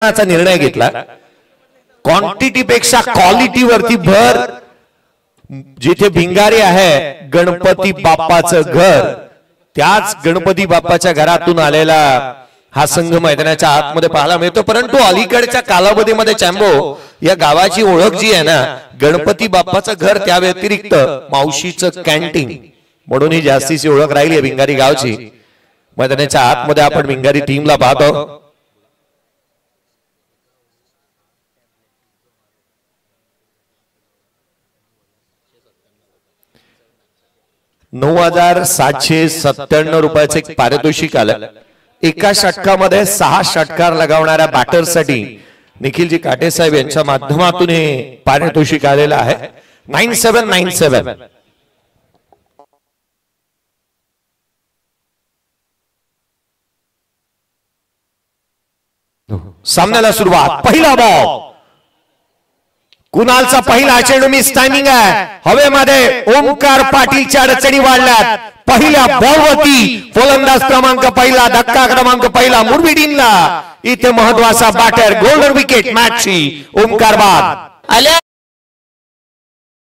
निर्णय घेतला, क्वांटिटी पेक्षा क्वालिटी वरती भर. जिथे भिंगारी आहे गणपती बाप्पाचं घर, त्याच गणपती बाप्पाच्या घरातून आलेला हा संघ मैदानाच्या आतमध्ये पाहायला मिळतो. परंतु अलीकडच्या कालावधीमध्ये चॅम्बो या गावाची ओळख जी आहे ना, गणपती बाप्पाचं घर त्या व्यतिरिक्त मावशीचं कॅन्टीन म्हणून ही जास्तीची ओळख राहिली आहे भिंगारी गावची. मैदानाच्या आतमध्ये आपण भिंगारी टीमला पाहतो. ₹9,797 पारितोषिक आलं. एका षटकामध्ये 6 षटकार लगावणाऱ्या बॅटरसाठी निखिलजी काटे साहेब यांच्या माध्यमातून हे पारितोषिक आलेलं आहे. 9797. सामन्याला सुरुवात. पहिला बॉल, कुणालचा पहिला चेंडू मिस टायमिंग आहे. हवेमध्ये ओमकार पाटीलच्या अडचणी वाढल्यात. पहिल्या बॉलवरती फलंदाज क्रमांक पहिला, धक्का क्रमांक पहिला मुरबी टीमला. इथे महत्वाचा बॅटर, गोल्डन विकेट मॅचची ओमकार बाद आल्या.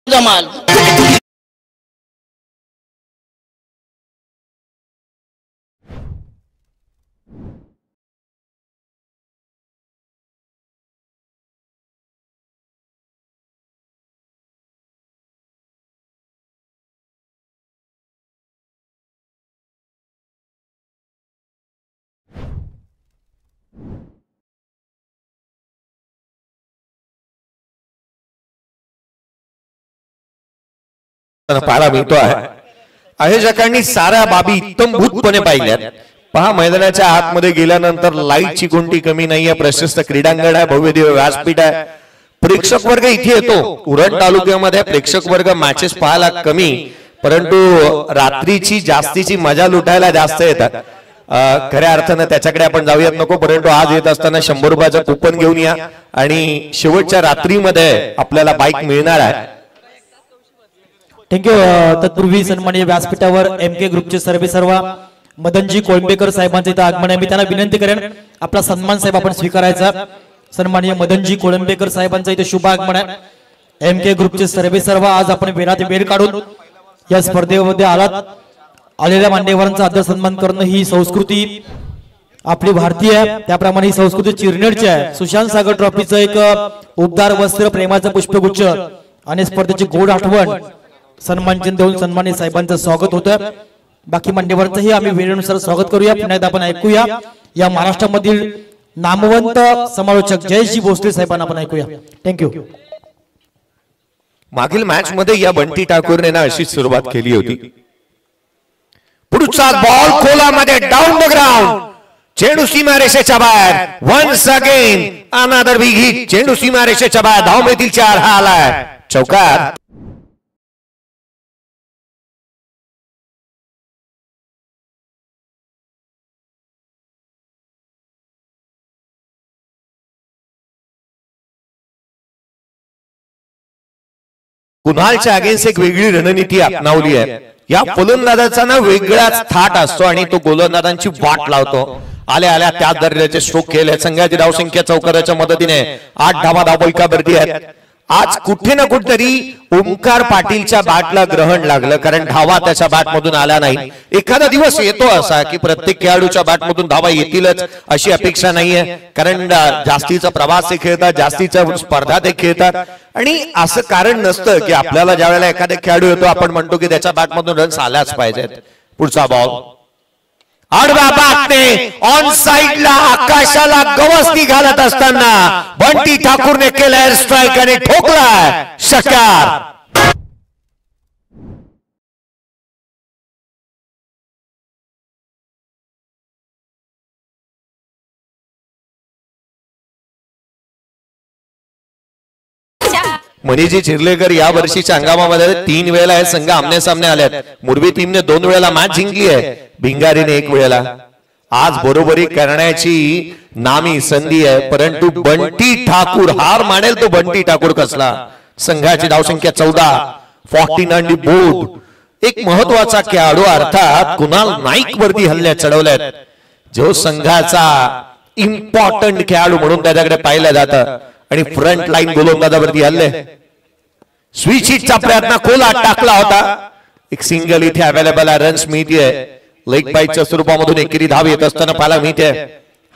जमाल पाहायला मिळतो आहे. आयोजकांनी साऱ्या बाबी उत्तमभूतपणे पाहिल्यात. पहा, मैदानाच्या आतमध्ये गेल्यानंतर लाईटची कोणती कमी नाहीये. प्रशस्त क्रीडांगण आहे, भव्य दिव्य व्यासपीठ आहे. प्रेक्षक वर्ग इथे येतो. उरण तालुक्यामध्ये प्रेक्षक वर्ग मॅचेस पाहायला कमी, परंतु रात्रीची जास्तीची मजा लुटायला जास्त येतात. खऱ्या अर्थानं त्याच्याकडे आपण जाऊयात नको, परंतु आज येत असताना 100 रुपयाचं कुपन घेऊन या आणि शेवटच्या रात्रीमध्ये आपल्याला बाईक मिळणार आहे. थँक्यू. तत्पूर्वी सन्माननीय व्यासपीठावर MK ग्रुपचे सर्वेसर्वा मदनजी कोळंबेकर साहेबांचे इथं आगमन आहे. मी त्यांना विनंती करेन आपला सन्मान साहेब आपण स्वीकारायचा. सन्माननीय मदनजी कोळंबेकर साहेबांचं इथे शुभ आगमन आहे. MK ग्रुपचे सर्वेसर्वा आज आपण वेळ काढून या स्पर्धेमध्ये आलेल्या मान्यवरांचा आदर सन्मान करणं ही संस्कृती आपली भारतीय आहे. त्याप्रमाणे ही संस्कृती चिरनेरची आहे. सुशांत सागर ट्रॉफीचं एक उबदार वस्त्र, प्रेमाचं पुष्पगुच्छ आणि स्पर्धेची गोड आठवण सन्मानचिन्ह देऊन सन्मानित साहेबांचं स्वागत होतं. बाकी मान्यवरांचंही आम्ही वेळेनुसार स्वागत करूया. पुन्हा एकदा आपण ऐकूया या महाराष्ट्रामधील नामवंत समालोचक जयश्री भोसले साहेबांना आपण ऐकूया. थँक्यू. मागील मॅच मध्ये या बंटी ठाकूरने ना अशी सुरुवात केली होती. पुढचा बॉल खोलामध्ये डाऊन द ग्राउंड, चेंडू सीमारेषेच्या बाहेर. Once again another big hit, चेंडू सीमारेषेच्या बाहेर. धाव मिळतील 4. हा आलाय चौकार. कुणालच्या अगेन्स्ट एक वेगळी रणनीती अपनावली आहे. या फलंदाजाचा ना वेगळाच थाट असतो आणि तो गोलंदाजांची वाट लावतो. आल्या आल्या त्याच दर्जाचे स्ट्रोक केले. संघाची धावसंख्या चौकाराच्या मदतीने 8 धावा धावबळकावरती आहेत. आज कुठे ना कुठेतरी ओमकार पाटीलच्या बॅटला ग्रहण लागलं, कारण धावा त्याच्या बॅटमधून आल्या नाही. एखादा दिवस येतो असा की प्रत्येक खेळाडूच्या बॅटमधून धावा येतीलच अशी अपेक्षा नाहीये, कारण जास्तीचा प्रवास ते खेळतात, जास्तीच्या स्पर्धा ते खेळतात आणि असं कारण नसतं की आपल्याला ज्या वेळेला एखादा खेळाडू येतो आपण म्हणतो की त्याच्या बॅटमधून रन्स आल्याच पाहिजेत. पुढचा बॉल आडव्या बॅटने ऑन साइडला आकाशाला गवसणी घालत असताना बंटी ठाकूरने केला एअर स्ट्राइक आणि ठोकला षटकार. मनीजी चिर्लेकर या वर्षीच्या हंगामामध्ये 3 वेळेला हे संघ आमने सामने आले आहेत. मुरबी टीमने 2 वेळेला मॅच जिंकली आहे, भिंगारीने 1 वेळेला. आज बरोबरी करण्याची नामी संधी आहे, परंतु बंटी ठाकूर हार मानेल तो बंटी ठाकूर कसला. संघाची धावसंख्या 14, 14 ऑन द बोर्ड. एक महत्वाचा खेळाडू अर्थात कुणाल नाईक वरती हल्ले चढवलेत, जो संघाचा इम्पॉर्टंट खेळाडू म्हणून त्याच्याकडे पाहिलं जातं आणि फ्रंट लाईन गोलंदाजावरती हल्ले. स्विच हिटचा प्रयत्न खोलात टाकला होता. एक सिंगल इथे अवेलेबल आहे. रन्स मिळते. लेग बाईटच्या स्वरूपामधून एकेरी धाव येत असताना पाहायला मिळते.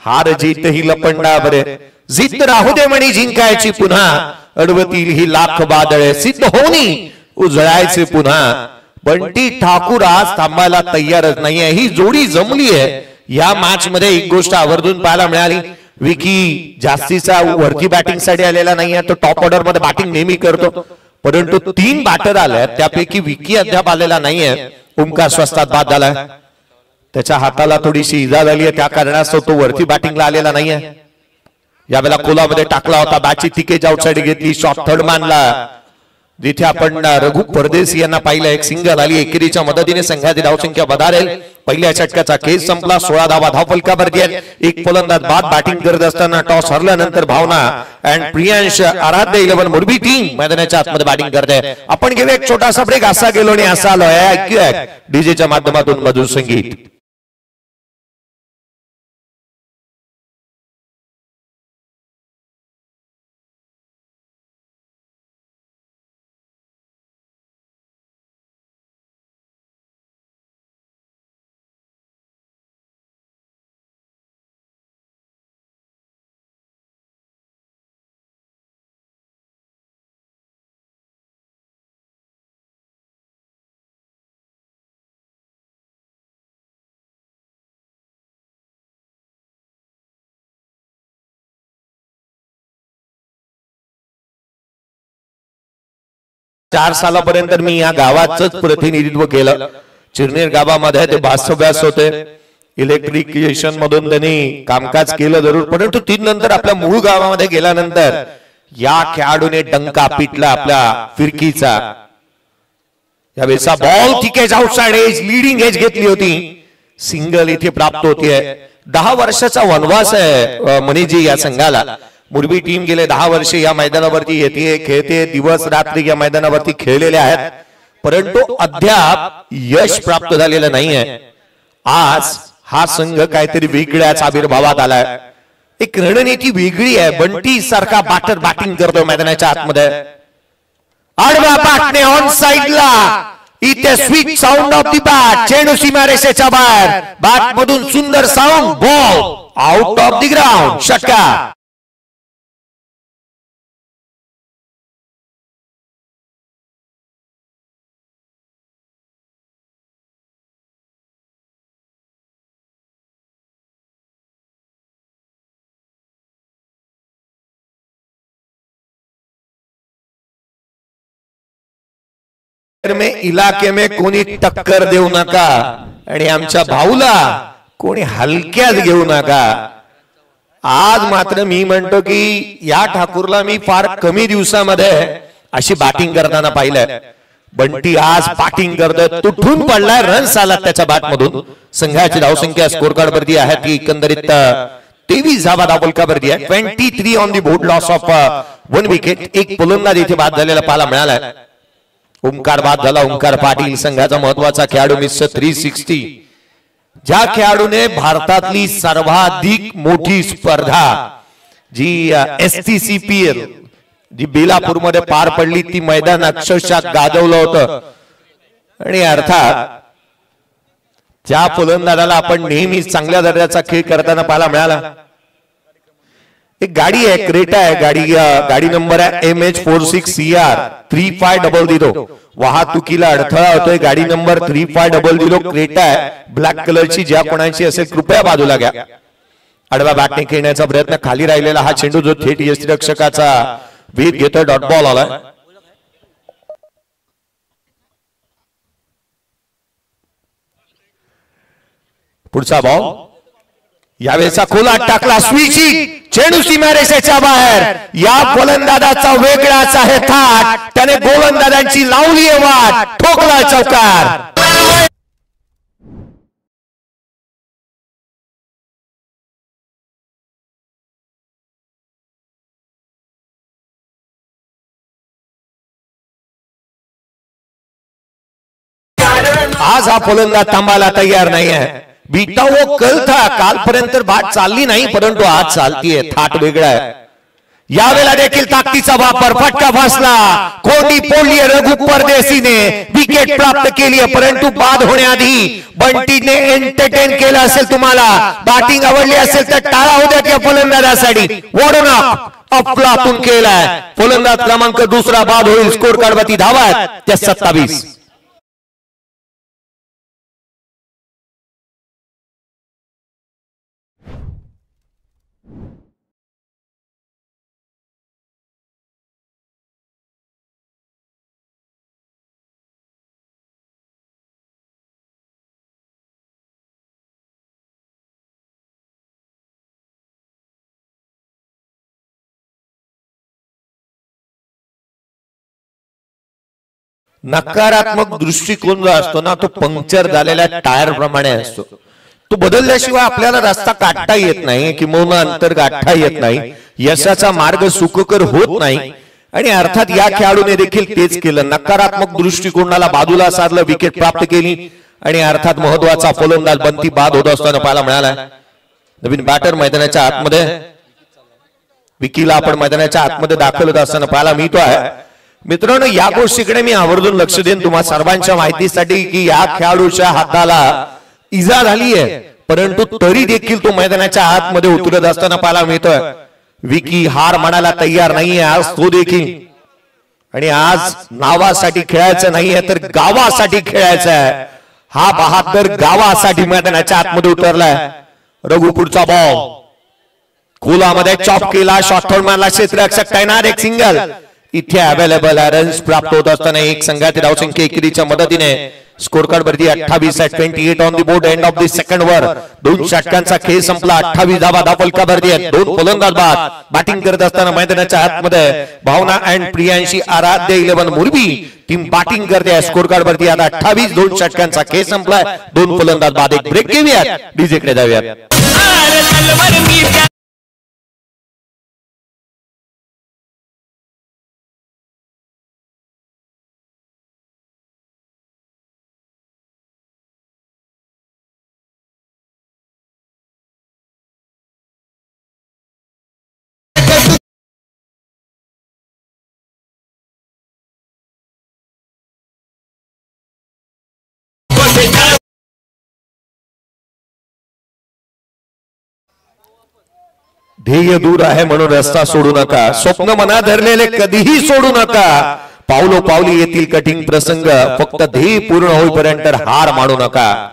हार जीत ही लपंडा बरे जिद्द राहू दे म्हणी जिंकायची पुन्हा अडवतील ही लाख बादळे सिद्ध होणी उजळायचे पुन्हा. बंटी ठाकूर आज थांबायला तयारच नाहीये. ही जोडी जमली आहे या मॅच मध्ये. एक गोष्ट आवर्जून पाहायला मिळाली, विकी जास्तीचा वरती बॅटिंग साठी आलेला नाहीये. तो टॉप ऑर्डर मध्ये बॅटिंग नेहमी करतो, परंतु 3 बॅटर आले त्यापैकी विकी अद्याप आलेला नाहीये. ओमकार स्वस्तात बाद झालाय. त्याच्या हाताला थोडीशी इजा झाली आहे, त्या कारणास्तव तो वरती बॅटिंगला आलेला नाहीये. यावेळेला कोलामध्ये टाकला होता. बॅटची तिकेज आउटसाइड घेतली. शॉट थर्ड मानला. जिथे आपण रघु परदेशी यांना पाहिलं, एक सिंगल आली. एकेरीच्या मदतीने संघाची धावसंख्या वधारेल. पहिल्या षटकाचा खेळ संपला. 16 धावा धावफलकावरती आहेत. एक फलंदाज बाद बॅटिंग करत असताना टॉस हरल्यानंतर भावना अँड प्रियांश आराध्य 11 मुरबी टीम मैदानाच्या आतमध्ये बॅटिंग करते. आपण घेऊ एक छोटासा ब्रेक. असा गेलो आणि असा आलोय. ऐकूया डीजेच्या माध्यमातून मधुर संगीत. चार सालापर्यंत मी या गावाचंच प्रतिनिधित्व केलं. चिरनेर गावामध्ये ते वास्तव्यास होते. इलेक्ट्रिफिकेशन मधून त्यांनी कामकाज केलं जरूर, परंतु 3 नंतर आपल्या मूळ गावामध्ये गेल्यानंतर या खेळाडूने डंका पिटला आपल्या फिरकीचा. यावेळेचा बॉल तिकेज आउटसाइड एज लीडिंग एज घेतली होती. सिंगल इथे प्राप्त होतीये. 10 वर्षाचा वनवास आहे मनीजी या संघाला. मुरबी टीम गेले 10 वर्षे या मैदानावरती येते, खेळते. दिवस रात्री या मैदानावरती खेळलेले आहेत, परंतु अद्याप यश प्राप्त झालेलं नाहीये. आज हा संघ काहीतरी वेगळ्याच आविर्भावात आलाय. एक रणनीती वेगळी आहे. बंटी सारखा बॅटर बॅटिंग करतो मैदानाच्या आतमध्ये. आडवा बॅटने ऑन साइडला. इथे sweet sound of the bat. चेंडू सीमारेषेच्या बाहेर. बॅट मधून सुंदर sound. Ball out of the ground. षटकार. में इलाके में कोणी टक्कर देऊ नका आणि आमच्या भाऊला कोणी हलक्यात घेऊ नका. आज मात्र मी म्हणतो की या ठाकूरला मी फार कमी दिवसामध्ये अशी बॅटिंग करताना पाहिलंय. बंटी आज बॅटिंग करतोय. तुटून पडलाय. रन्स आला त्याच्या बॅट मधून. संघाची धावसंख्या स्कोर कार्ड वरती आहे ती एकंदरीत 23 धावा धावफलकावरती आहे. 23 on the board. Loss of 1 wicket. एक फलंदाज इथे बाद झालेला पाहायला मिळालाय. ओमकार बाद झाला. ओमकार पाटील संघाचा महत्वाचा खेळाडू. मिस्टर 360. ज्या खेळाडूने भारतातली सर्वाधिक मोठी स्पर्धा जी STCPL जी बेलापूर मध्ये पार पडली, ती मैदान अक्षरशः गाजवलं होतं. आणि अर्थात ज्या फलंदाजाला आपण नेहमी चांगल्या दर्जाचा खेळ करताना पाहायला मिळाला. एक गाडी आहे, क्रेटा आहे. गाडी नंबर आहे MH46CR 3500. वाहतुकीला अडथळा होतोय. गाडी नंबर 3500 क्रेटा आहे. ब्लॅक कलरची. ज्या कोणाची असेल कृपया बाजूला घ्या. आडव्या बॅटने खेळण्याचा प्रयत्न. खाली राहिलेला हा चेंडू जो थेट यष्टिरक्षकाचा वेध घेतोय. डॉट बॉल आलाय. पुढचा बॉल. यावेळेचा खोला टाकला. स्विचिंग. चेंडू सीमारेषेच्या बाहेर. या गोलंदाजाचा वेगळाच आहे थाट. त्याने गोलंदाजांची लावली आहे वाट. ठोकला चौकार. आज हा फलंदाज थांबायला तयार नाही आहे. बीटा वो कल था, कालपर्यंत बाट चालली नाही, परंतु आज चालतीये. थाट वेगळा आहे. यावेळेला देखील ताकदीचा वापर, फटका फसला, कोंडी पोळली रघु परदेशीने, विकेट प्राप्त केली. परंतु बाद होण्याआधी बंटीने एंटरटेन केलं असेल, तुम्हाला बॅटिंग आवडली असेल तर टाळा होत्या त्या फलंदाजासाठी. वॉर्डन अफलातून केलाय. फलंदाज क्रमांक दुसरा बाद होईल. स्कोर कार्ड वरती धावा आहेत त्या 27. नकारात्मक दृष्टिकोन जो असतो ना, तो पंक्चर झालेल्या टायर प्रमाणे असतो. तो बदलल्याशिवाय आपल्याला रस्ता काढता येत नाही, किंवा अंतर गाठता येत नाही, यशाचा मार्ग सुखकर होत नाही. आणि अर्थात या खेळाडूने देखील तेच केलं. नकारात्मक दृष्टिकोनाला बाजूला साधलं, विकेट प्राप्त केली. आणि अर्थात महत्वाचा फलंदाज बंटी बाद होत असताना पाहायला मिळाला. नवीन बॅटर मैदानाच्या आतमध्ये, विकीला आपण मैदानाच्या आतमध्ये दाखल होत असताना पाहायला मिळतो आहे. मित्रांनो, या गोष्टीकडे मी आवर्जून लक्ष देईन तुम्हा सर्वांच्या माहितीसाठी की या खेळाडूच्या हाताला इजा झाली आहे, परंतु तरी देखील तो मैदानाच्या आतमध्ये उतरत असताना पाहायला मिळतोय. विकी हार मानायला तयार नाहीये आज तो देखील. आणि आज नावासाठी खेळायचं नाहीये तर गावासाठी खेळायचं आहे. हा बहादर गावासाठी मैदानाच्या आतमध्ये उतरलाय. रघु पुढचा बॉल खोलामध्ये चॉप केला, शॉर्ट थर्ड मारला, क्षेत्ररक्षक तैनात, एक सिंगल. इथे अवेलेबल रन्स प्राप्त होत असताना एक संघातील धावसंख्या एकेरीच्या मदतीने स्कोर कार्ड वरती 28 आहे. 28 on the board. End of the second over. 2 षटकांचा खेळ संपला. 28 धावा धावफलकावरती आहेत. 2 फलंदाज बाद. बॅटिंग करत असताना मैदानाच्या आतमध्ये भावना अँड प्रियांशी आराध्य 11 मुरबी टीम बॅटिंग करते आहे. स्कोर कार्ड वरती आता 28. 2 षटकांचा खेळ संपलाय. 2 फलंदाज बाद. एक ब्रेक घेऊयात, डीजे कडे जाऊयात. ध्येय दूर आहे म्हणून रस्ता सोडू नका. स्वप्न मनात धरलेले कधीही सोडू नका. पावलो पावली येतील कठीण प्रसंग, फक्त ध्येय पूर्ण होईपर्यंत हार मानू नका.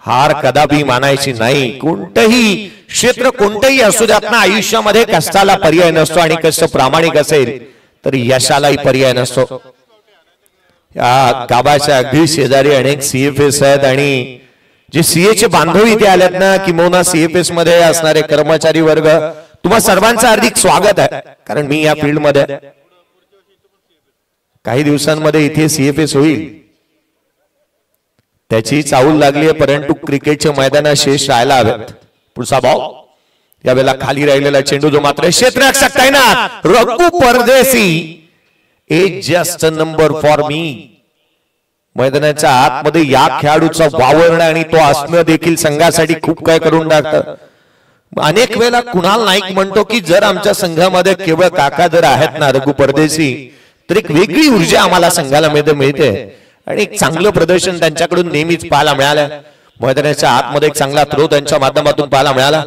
हार कदापि मानायची नाही. कोणतंही क्षेत्र कोणतंही असू द्यात ना, आयुष्यामध्ये कष्टाला पर्याय नसतो. आणि कष्ट प्रामाणिक असेल तर यशालाही पर्याय नसतो. या गावाच्या अगदी शेजारी अनेक सीएफएस आहेत. आणि जे सीए चे बांधव इथे आलेत ना, किंवा सीएफएस मध्ये असणारे कर्मचारी वर्ग, तुम्हा सर्वांचं हार्दिक स्वागत आहे. कारण मी या फील्ड मध्ये काही दिवसांमध्ये इथे सीएफएस होईल त्याची चाहूल लागली आहे. परंतु क्रिकेटचे मैदान शेष राहायला हवेत. पुढचा बॉल यावेळेला खाली राहिलेला चेंडू जो मात्र क्षेत्ररक्षक तैनात, रघु परदेशी. एक जस्ट नंबर फॉर मी. मैदानाच्या आतमध्ये या खेळाडूचा वावरणं आणि तो असणं देखील संघासाठी खूप काय करून टाकतं. अनेक वेळेला कुणाल नाईक म्हणतो की जर आमच्या संघामध्ये केवळ काका जर आहेत ना, रघु परदेशी, तर एक वेगळी ऊर्जा आम्हाला संघाला मिळते. आणि एक चांगलं प्रदर्शन त्यांच्याकडून नेहमीच पाहायला मिळालं. मैदानाच्या आतमध्ये एक चांगला थ्रो त्यांच्या माध्यमातून पाहायला मिळाला.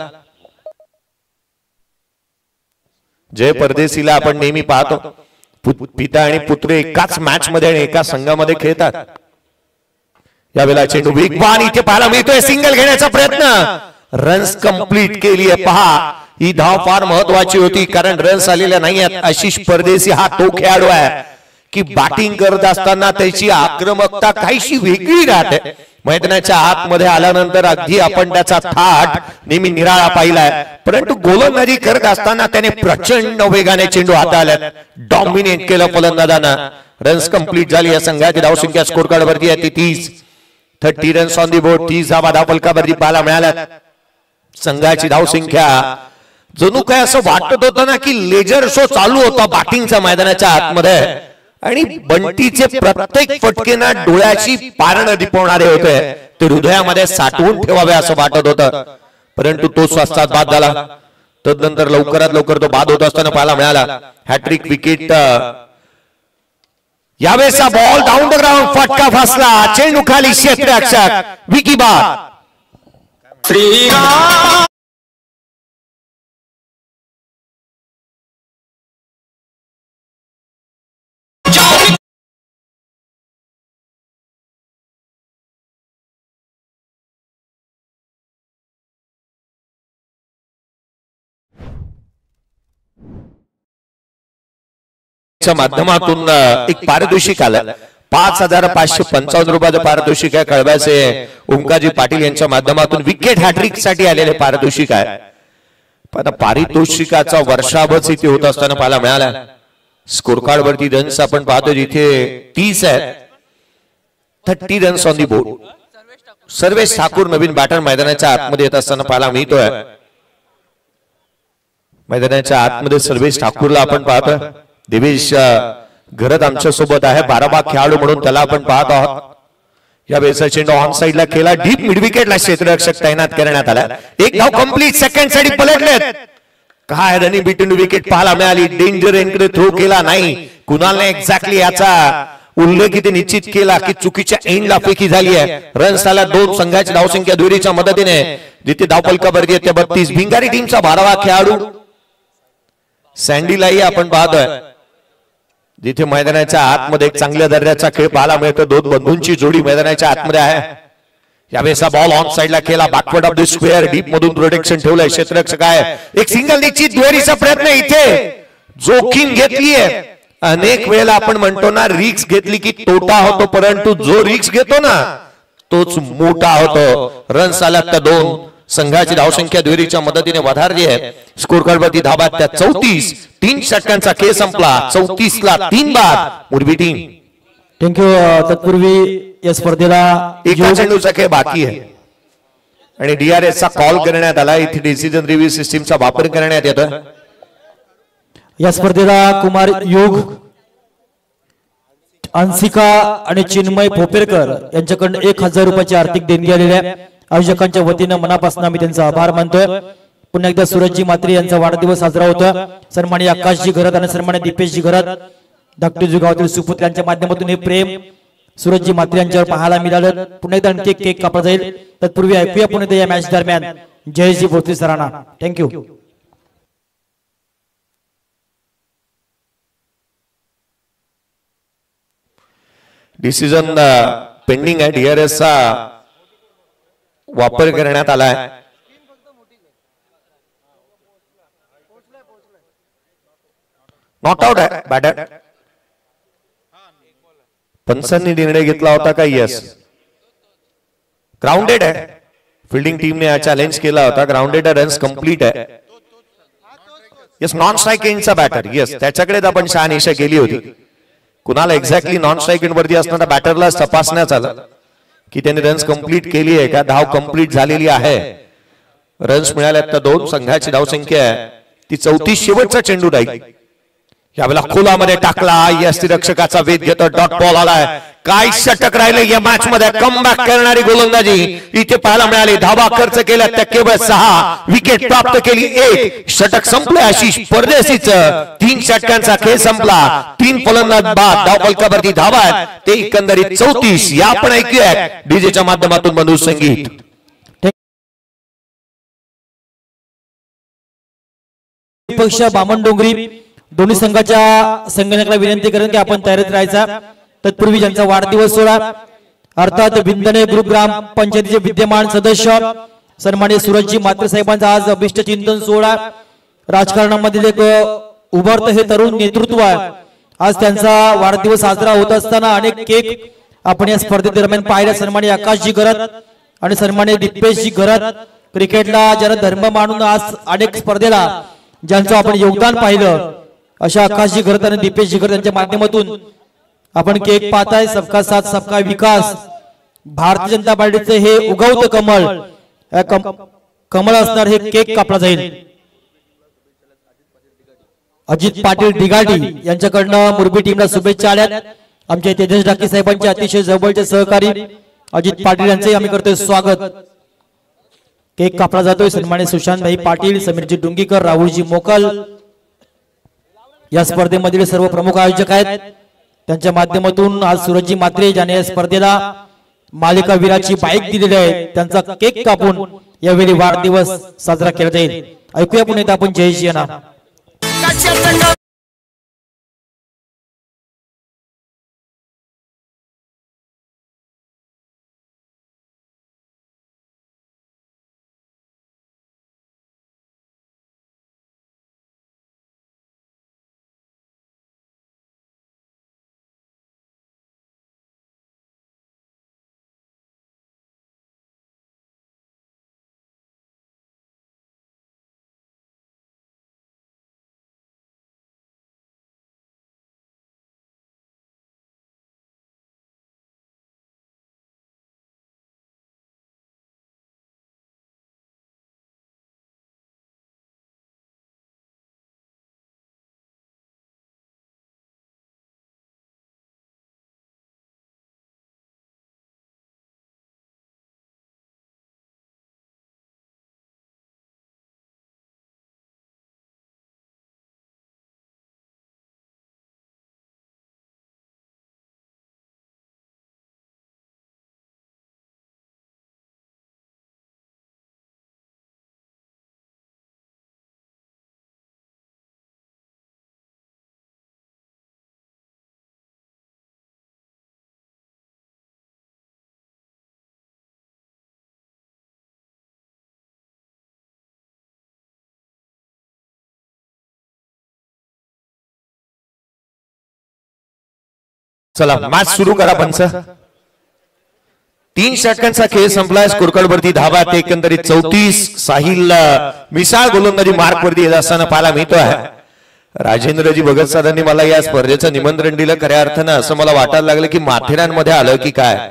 जय परदेशीला आपण नेहमी पाहतो पिता आणि पुत्र एकाच मॅच मध्ये आणि एका संघामध्ये खेळतात. यावेळेला चेंडू वेगवान इथे पाहायला मिळतोय. सिंगल घेण्याचा प्रयत्न, रन्स कंप्लीट केली आहे. पहा, ही धाव फार महत्वाची होती कारण रन्स आलेल्या नाही आहेत. आशिष परदेशी हा तो खेळाडू आहे की बॅटिंग करत असताना त्याची आक्रमकता काहीशी वेगळी राहते. मैदानाच्या आतमध्ये आल्यानंतर अगदी आपण त्याचा थाट नेहमी निराळा पाहिलाय. परंतु गोलंदाजी करत असताना त्याने प्रचंड वेगाने चेंडू हाताळल्यात. डॉमिनेट केलं फलंदाजांना. रन्स कंप्लीट झाली. या संघाची धावसंख्या स्कोर कार्ड वरती आहे ती 30 रन्स ऑन दी बोर्ड. 30 धावा धावफलकावरती पाहायला मिळाल्या. संघाची धावसंख्या जणू काय असं वाटत होतं ना की लेजर शो चालू होता बॅटिंगचा मैदानाच्या आतमध्ये. आणि बंटीचे प्रत्येक फटके ना डोळ्याची पारणं दिपवणारे होते. ते हृदयामध्ये साठवून ठेवावे असं वाटत होतं, परंतु तो स्वस्तात बाद झाला. तदनंतर लवकरात लवकर तो बाद होत असताना पाहायला मिळाला. Hat trick wicket. यावेळेचा बॉल डाऊन द ग्राउंड, फटका फसला, चेंडू खाली, क्षेत्ररक्षक विकी बाद. माध्यमातून एक पारितोषिक आलं. 5,555 रुपयाचं पारितोषिक आहे. कळव्याचे ओंकाजी पाटील यांच्या माध्यमातून विकेट हॅट्रिक साठी आलेले पारितोषिक आहे. पण पारितोषिकाचा वर्षाभर इथे होत असताना पाहायला मिळाला. स्कोर कार्ड वरती रन्स आपण पाहतो जिथे 30 आहेत. 30 runs on the board. Sarvesh Thakur नवीन बॅटर मैदानाच्या आतमध्ये येत असताना पाहायला मिळतोय. मैदानाच्या आतमध्ये सर्वेश ठाकूरला आपण पाहतोय. देवेश घरत आमच्या सोबत आहे, 12 खेळाडू म्हणून त्याला आपण पाहत आहोत. या वेळेचा चेंडू ऑन साइडला केला, डीप मिड विकेटला क्षेत्ररक्षक तैनात करण्यात आला. एक धाव कंप्लीट. सेकंड साठी पलटलेत. काय रनिंग बिटवीन विकेट पाहायला मिळाली. डेंजर एंडकडे थ्रो केला नाही. कुणालने एक्झॅक्टली याचा उल्लेख इथे निश्चित केला की चुकीच्या एंडला फेकी झाली आहे. रन्स आला 2. संघाची धावसंख्या दुहेरीच्या मदतीने जिथे धावफलकावरती येते 32. भिंगारी टीमचा 12वा खेळाडू सँडीलाही आपण पाहतोय जिथे मैदानाच्या आतमध्ये एक चांगल्या दर्जाचा खेळ पाहायला मिळतो. 2 बंधूंची जोडी मैदानाच्या आतमध्ये आहे. यावेळेस बॉल ऑन साइडला केला, backward of the square, deep मधून प्रोटेक्शन ठेवलंय क्षेत्ररक्षक आहे. एक सिंगल निश्चित दुहेरीचा प्रयत्न. इथे जोखीम घेतलीये. अनेक वेळेला आपण म्हणतो ना रिक्स घेतली की तोटा होतो, परंतु जो रिक्स घेतो ना तोच मोठा होतो. रन्स आल्यात त्या 2. संघाची धावसंख्या दुहेरीच्या मदतीने वधारली आहे. स्कोर कार्ड वरती धावा त्या 34. 3 षटकांचा खेळ संपला. 34ला 3 बाद मुरबी टीम. थँक्यू. तत्पूर्वी या स्पर्धेला एका चेंडूचा खेळ बाकी आहे आणि DRS चा कॉल करण्यात आला. इथे डिसिजन रिव्ह्यू सिस्टीमचा वापर करण्यात येतोय. या स्पर्धेला कुमार योग, अंशिका आणि चिन्मय पोपेरकर यांच्याकडून 1,000 रुपयाची आर्थिक देणगी आलेली आहे. आयोजकांच्या वतीनं मनापासून आम्ही त्यांचा आभार मानतोय. पुन्हा एकदा सूरजजी म्हात्रे यांचा वाढदिवस साजरा होता. सन्माननीय आकाशजी घरत आणि सन्माननीय दीपेशजी घरत धाकटी गावातील सुपुत्र यांच्या माध्यमातून हे प्रेम सूरजजी म्हात्रे यांच्यावर पाहायला मिळालं. पुन्हा एकदा आणखी केक कापला जाईल. तत्पूर्वी ऐकूया पुन्हा एकदा या मॅच दरम्यान जयजी भोसले सरांना. थँक्यू. डिसिजन पेंडिंग आहे. DRS चा वापर करण्यात आलाय. नॉट आउट आहे बॅटर. पंचांनी निर्णय घेतला होता का? यस, ग्राउंडेड आहे. फिल्डिंग टीमने हा चॅलेंज केला होता. ग्राउंडेड आहे, रन्स कंप्लीट आहे. यस, नॉन स्ट्राइक एंडचा बॅटर. यस, त्याच्याकडे आपण शहानिशा केली होती. कुणाला एक्झॅक्टली नॉन स्ट्राइक एंड वरती असणारा बॅटरला तपासण्यात आलं की त्याने रन्स कंप्लीट केली आहे का, धाव कंप्लीट झालेली आहे. रन्स मिळाल्यात तर 2. संघाची धावसंख्या आहे ती 34. शेवटचा चेंडू राहील. यावेळेला खोलामध्ये टाकला. यष्टिरक्षकाचा वेध घेतो. डॉट बॉल आलाय. काय षटक राहिले या मॅच मध्ये. कमबॅक करणारी गोलंदाजी इथे पाहायला मिळाली. धावा खर्च केल्या त्या केवळ 6. विकेट प्राप्त केली 1. षटक संपले. आशिष परदेशीच 3 षटकांचा खेळ संपला. 3 फलंदाज बाद. धावफलकावरती धावा आहेत ते एकंदरीत 34. या आपण ऐकूया डीजेच्या माध्यमातून मधुर संगीत. पक्ष बामणडोंगरी दोन्ही संघाच्या संघटनाला विनंती करेन की आपण तयारीत राहायचा. तत्पूर्वी ज्यांचा वाढदिवस सोहळा अर्थात विंदने ग्रुप ग्राम पंचायतीचे विद्यमान सदस्य सन्माननीय सूरजजी म्हात्रे साहेबांचा आज अभिष्ट चिंतन सोहळा. राजकारणामधील एक उभरतं हे तरुण नेतृत्व आहे. आज त्यांचा वाढदिवस साजरा होत असताना अनेक केक आपण या स्पर्धेदरम्यान पाहिल्या. सन्माननीय आकाशजी घरत आणि सन्माननीय दीपेशजी घरत क्रिकेटला ज्याला धर्म मानून आज अनेक स्पर्धेला ज्यांचं आपण योगदान पाहिलं अशा आकाशजी घरत आणि दीपेशजी घरत यांच्या माध्यमातून आपण केक पाहताय. सबका साथ सबका विकास. भारतीय जनता पार्टीचे हे उगवतं कमळ. कमळ असणार हे केक कापला जाईल. अजित पाटील दिगाडी यांच्याकडनं मुरबी टीमला शुभेच्छा आल्यात. आमच्या तेजस डाकी साहेबांचे अतिशय जवळचे सहकारी अजित पाटील यांचे आम्ही करतोय स्वागत। केक कापला जातोय। सन्माननीय सुशांत भाई पाटील, समीरजी डुंगीकर, राहुलजी मोकल या स्पर्धेमधील सर्व प्रमुख आयोजक आहेत। त्यांच्या माध्यमातून आज सूरजजी मात्रे ज्याने या स्पर्धेला मालिका वीराची बाईक दिलेली आहे त्यांचा केक कापून यावेळी वाढदिवस साजरा केला जाईल। ऐकूया पुन्हा एकदा आपण जयजी यांना। चला मॅच सुरू करा पंच। 3 षटकांचा खेळ संपलाय। स्कोरकार्ड वरती धावा ते एकंदरीत 34। साहिल मिसाळ गोलंदाजी मार्क वरती येत असताना पाहायला मिळतोय। राजेंद्रजी भगत सरांनी मला या स्पर्धेचं निमंत्रण दिलं। खऱ्या अर्थानं असं मला वाटायला लागलं की माथेरानमध्ये आलं की काय।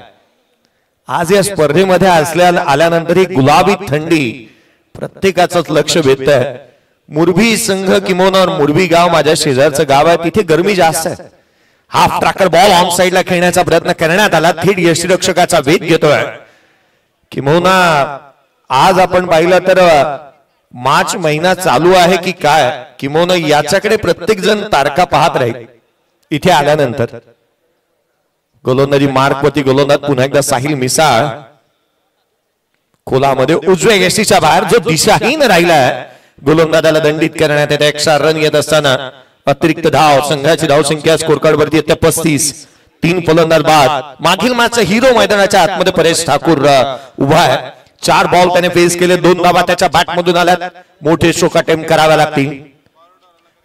आज या स्पर्धेमध्ये आल्यानंतर ही गुलाबी थंडी प्रत्येकाचंच लक्ष वेधतंय। मुरबी संघ किमोना मुरबी गाव माझ्या शेजारचं गाव आहे, तिथे गरमी जास्त आहे। हाफ ट्रॅकर बॉल ऑन साइडला खेळण्याचा प्रयत्न करण्यात आला। थेट यष्टिरक्षकाचा वेध घेतोय किमोना। आज आपण पाहिलं तर मार्च महिना चालू आहे की काय, किमोना याच्याकडे प्रत्येक जण तारखा पाहत राहील। इथे आल्यानंतर गोलंदाजी मार्कवरती गोलंदाज पुन्हा एकदा साहिल मिसाळ खोलामध्ये उजव्या यष्टीच्या बाहेर जो दिशाहीन राहिलाय गोलंदाजाला दंडित करण्यात येते। एक्स्ट्रा रन येत असताना अतिरिक्त धाव संघाची धाव संख्या स्कोरकार्ड वरती येते 35। 3 फलंदाज बाद। मागील मॅचचा हिरो मैदानाच्या आतमध्ये परेश ठाकूर उभा आहे। 4 बॉल त्याने फेस केले, 2 धावा त्याच्या बॅट मधून आल्यात। मोठे स्ट्रोक अटेम्प्ट करावे लागतील।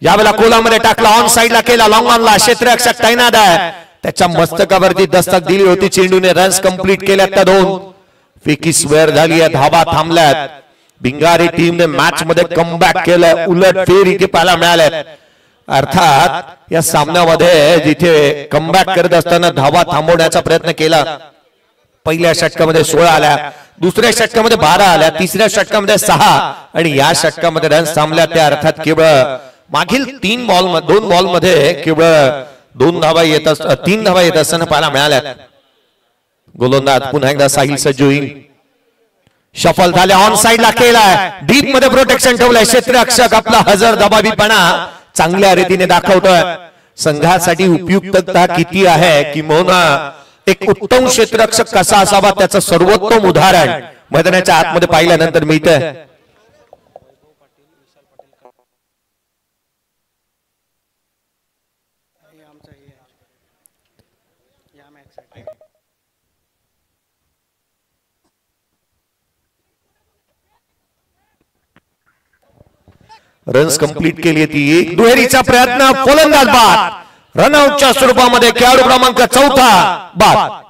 यावेळेला कोलामध्ये टाकला, ऑन साइडला केला, लॉंग ऑनला क्षेत्ररक्षक तैनात आहे। त्याच्या मस्तकावरती दस्तक दिली होती चेंडूने। रन्स कंप्लीट केल्यात त्या 2। फेकी स्क्वेअर झाली आहे, धावा थांबल्यात। भिंगारी टीमने मॅच मध्ये कमबॅक केलं। उलट फेर इथे पाहायला मिळाल्यात। अर्थात या सामन्यामध्ये जिथे कमबॅक करत असताना धावा थांबवण्याचा प्रयत्न केला। पहिल्या षटकामध्ये 16 आल्या, दुसऱ्या षटकामध्ये 12 आल्या, तिसऱ्या षटकामध्ये 6 आणि या षटकामध्ये रन्स थांबल्या। त्या अर्थात केवळ मागील 2 बॉल मध्ये केवळ 3 धावा येत असताना पाहायला मिळाल्या। गोलंदाज पुन्हा एकदा साहिल सज्ज होईल। शफल झाले, ऑन साइडला केलाय, डीप मध्ये प्रोटेक्शन ठेवलंय। क्षेत्ररक्षक आपला हजर दबावीपणा चांगल्या रीतीने दाखवतोय। संघासाठी उपयुक्तता किती आहे किंवा एक उत्तम क्षेत्ररक्षक कसा असावा त्याचं सर्वोत्तम उदाहरण मैदानाच्या आतमध्ये पाहिल्यानंतर मिळतंय। रन्स कंप्लीट केली ती एक दुहेरीचा प्रयत्न, फलंदाज बाद। रनआउटच्या स्वरूपामध्ये खेळाडू क्रमांक 4 बाद।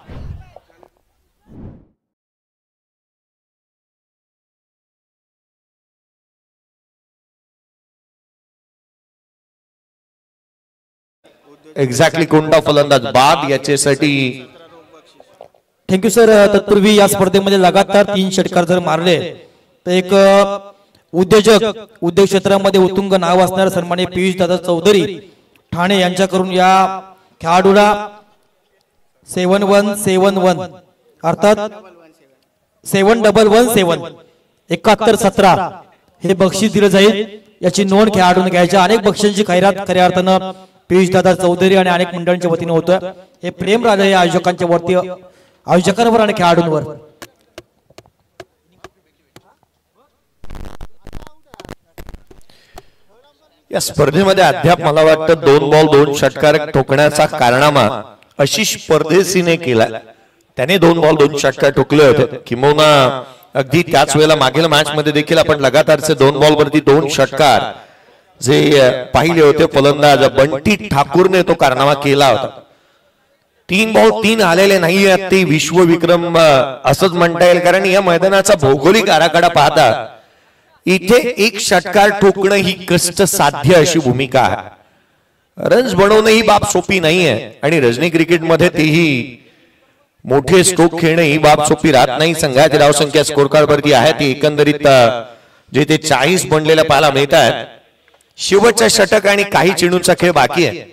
एक्झॅक्टली कोणता फलंदाज बाद याच्यासाठी थँक्यू सर। तत्पूर्वी या स्पर्धेमध्ये लगातार 3 षटकार जर मारले तर एक उद्योग क्षेत्रामध्ये उत्तुंग नाव असणारे सन्माननीय पियुष दादा चौधरी ठाणे यांच्याकडून या खेळाडूला 7171 अर्थात 7117 7117 हे बक्षीस दिलं जाईल. याची नोंद खेळाडून घ्यायच्या. अनेक बक्षिसांची खैरात खऱ्या अर्थानं पियुष दादा चौधरी आणि अनेक मंडळांच्या वतीने होतं. हे प्रेम राहिलं या आयोजकांच्या वरती, आयोजकांवर आणि खेळाडूंवर. या स्पर्धेमध्ये अद्याप मला वाटतं 2 बॉल 2 षटकार ठोकण्याचा कारनामा आशिष परदेशीने केला. त्याने 2 बॉल 2 षटकार ठोकले होते. किंबहुना अगदी त्याच वेळेला मागील मॅच मध्ये देखील आपण लगातारचे 2 बॉल वरती 2 षटकार जे पाहिले होते फलंदाज बंटी ठाकूरने तो कारनामा केला होता. 3 बॉल 3 आलेले नाही आहेत ते विश्वविक्रम असंच म्हणता येईल. कारण या मैदानाचा भौगोलिक आराखडा पाहता इथे 1 षटकार ठोकणं ही कष्ट साध्य अशी भूमिका आहे. रन्स बनवणं ही बाब सोपी नाहीये आणि रजनी क्रिकेटमध्ये तेही मोठे स्ट्रोक खेळणे ही बाब सोपी राहत नाही. संघाची धावसंख्या स्कोर कार्ड वरती आहे ती एकंदरीत जे ते 40 बनलेल्या पाहायला मिळत आहेत. शेवटचा षटक आणि काही चेंडूंचा खेळ बाकी आहे.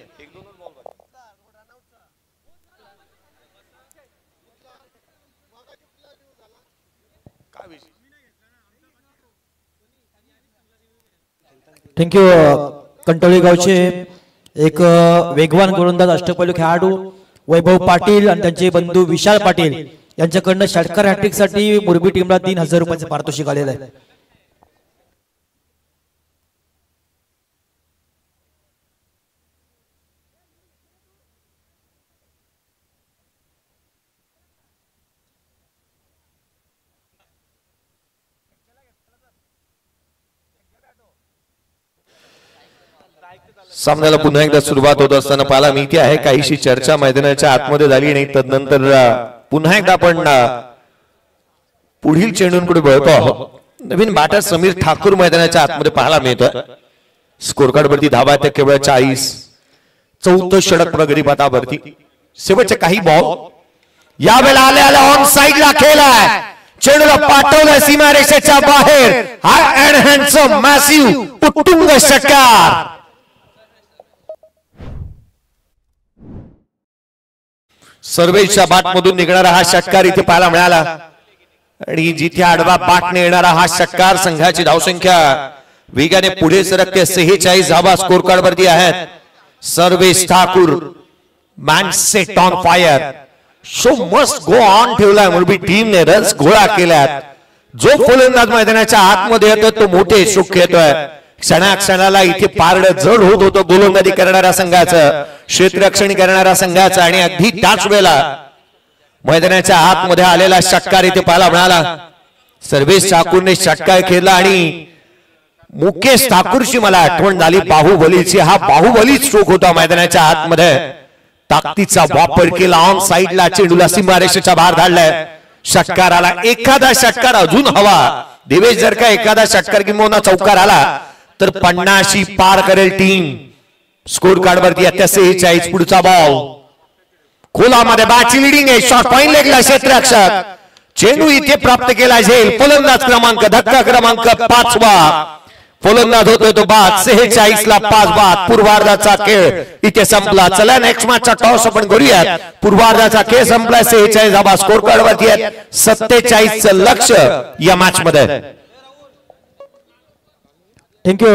थँक्यू. कंटोळी गावचे एक वेगवान गोलंदाज अष्टपैलू खेळाडू वैभव पाटील आणि त्यांचे बंधू विशाल पाटील यांच्याकडनं षटकार हॅट्रिक साठी मुरबी टीमला 3000 रुपयाचे पारितोषिक आलेलं आहे. सामन्याला पुन्हा एकदा सुरुवात होत असताना पाहायला मिळते आहे काहीशी चर्चा मैदानाच्या आतमध्ये झाली नाही. तदनंतर पुन्हा एकदा आपण पुढील चेंडूंकडे वळतो आहोत. नवीन बॅटर समीर ठाकूर मैदानाच्या आतमध्ये पाहायला मिळतोय. स्कोर कार्ड वरती धावा त्या केवळ 40. 4थं षटक प्रगती पथावरती. शेवटचे काही बॉल यावेळेला आले ऑन साइडला खेळलाय. चेंडूला पाठवलं सीमारेषेच्या बाहेर. हाय अँड हँडसम मॅसिव्ह उत्तुंग षटकार. सर्वेच्या बाट मधून निघणारा हा षटकार इथे पाहायला मिळाला आणि जिथे आडवा बाटने येणारा हा षटकार संघाची धावसंख्या वेगाने पुढे सरकते. 46 धावा स्कोर कार्ड वरती आहेत. Sarvesh Thakur man set on fire. Show must go on ठेवलाय मुरबी टीमने. रन्स गोळा केल्यात. जो फलंदाज मैदानाच्या आतमध्ये येतो तो मोठे स्ट्रोक खेळतोय. क्षणाक्षणाला इथे पारड जड होत होतं गोलंदाजी करणाऱ्या संघाचं, क्षेत्ररक्षण करणाऱ्या संघाचं आणि अगदी त्याच वेळेला मैदानाच्या आतमध्ये आलेला षटकार इथे पाहायला मिळाला. सर्वेश ठाकूरने षटकार खेळला आणि मुकेश ठाकूरची मला आठवण झाली बाहुबलीची. हा बाहुबली स्ट्रोक होता मैदानाच्या आतमध्ये. ताकदीचा वापर केला. ऑन साइडला चेंडूला सीमारेषेच्या बाहेर धाडलाय. षटकाराला एखादा षटकार अजून हवा. देवेश जर का एखादा षटकार किंवा चौकार आला तर 50 पार करेल टीम. स्कोर कार्ड वरती आता 46. पुढचा बॉल खोलामध्ये बॅटची लिडिंग आहे. शॉट पॉइंट लेगला क्षेत्ररक्षक. चेंडू इथे प्राप्त केला जाईल. फलंदाज क्रमांक धक्का क्रमांक 5वा फलंदाज होतोय तो बाद. 46 ला 5 बाद. पूर्वार्धाचा खेळ इथे संपला. चला नेक्स्ट मॅचचा टॉस आपण करूयात. पूर्वार्धाचा खेळ संपला. 46 धावा स्कोर कार्ड वरती आहेत. 47चं लक्ष या मॅच मध्ये. थँक्यू.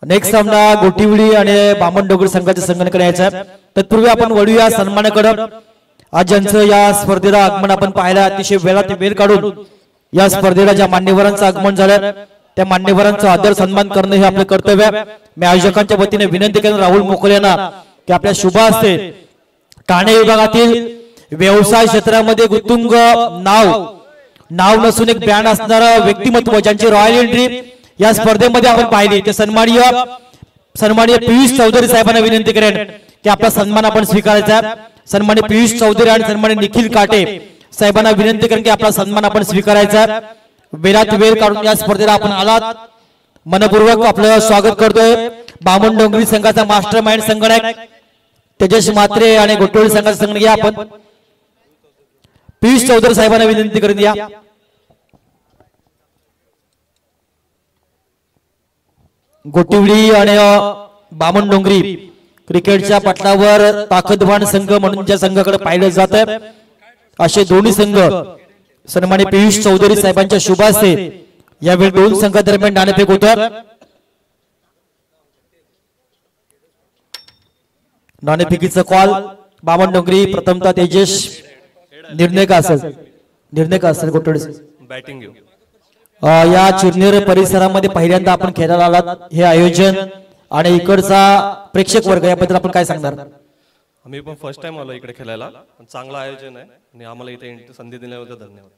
नेक्स्ट सामना गोटिवडी आणि बामणडोंगर संघाच्या संघाकडे यायचा. तत्पूर्वी आपण वळूया सन्मानाकडे. आज ज्यांचं या स्पर्धेला आगमन आपण पाहिलं अतिशय वेळात वेळ काढून या स्पर्धेला ज्या मान्यवरांचं आगमन झालं त्या मान्यवरांचा आदर सन्मान करणं हे आपलं कर्तव्य आहे. मी आयोजकांच्या वतीने विनंती केली राहुल मोकले यांना की आपल्या शुभ हस्ते ठाणे विभागातील व्यवसाय क्षेत्रामध्ये उत्तुंग नाव नसून एक ब्रँड असणारा व्यक्तिमत्व ज्यांची रॉयल एंट्री या स्पर्धेमध्ये आपण पाहिली ते सन्माननीय पियुष चौधरी साहेबांना विनंती करेन की आपला सन्मान आपण स्वीकारायचा. सन्माननीय पियुष चौधरी आणि सन्माननीय निखिल काटे साहेबांना विनंती करेन की आपला सन्मान आपण स्वीकारायचा. वेळात वेळ काढून या स्पर्धेला आपण आलात मनपूर्वक आपलं स्वागत करतोय. बामणडोंगरी संघाचा मास्टर माइंड संगणक तेजस मात्रे आणि गोटोळी संघाचा संगणक या आपण पियुष चौधरी साहेबांना विनंती करून या. गोटिवडी आणि बामणडोंगरी क्रिकेटच्या पटलावर ताकदवान संघ म्हणून ज्या संघाकडे पाहिलं जात आहे असे दोन्ही संघ सन्माननीय पियुष चौधरी साहेबांच्या शुभास्ते यावेळी दोन संघादरम्यान नाणेफेक होतं. नाणेफेकीचा कॉल बामण डोंगरी प्रथमतः तेजस निर्णय का असेल गोटोडे बॅटिंग घेऊ. या चिरनेर परिसरामध्ये पहिल्यांदा आपण खेळायला आलात, हे आयोजन आणि इकडचा प्रेक्षक वर्ग याबद्दल आपण काय सांगणार? आम्ही पण फर्स्ट टाइम आलो इकडे खेळायला. चांगलं आयोजन आहे आणि आम्हाला इथे संधी दिल्याबद्दल धन्यवाद.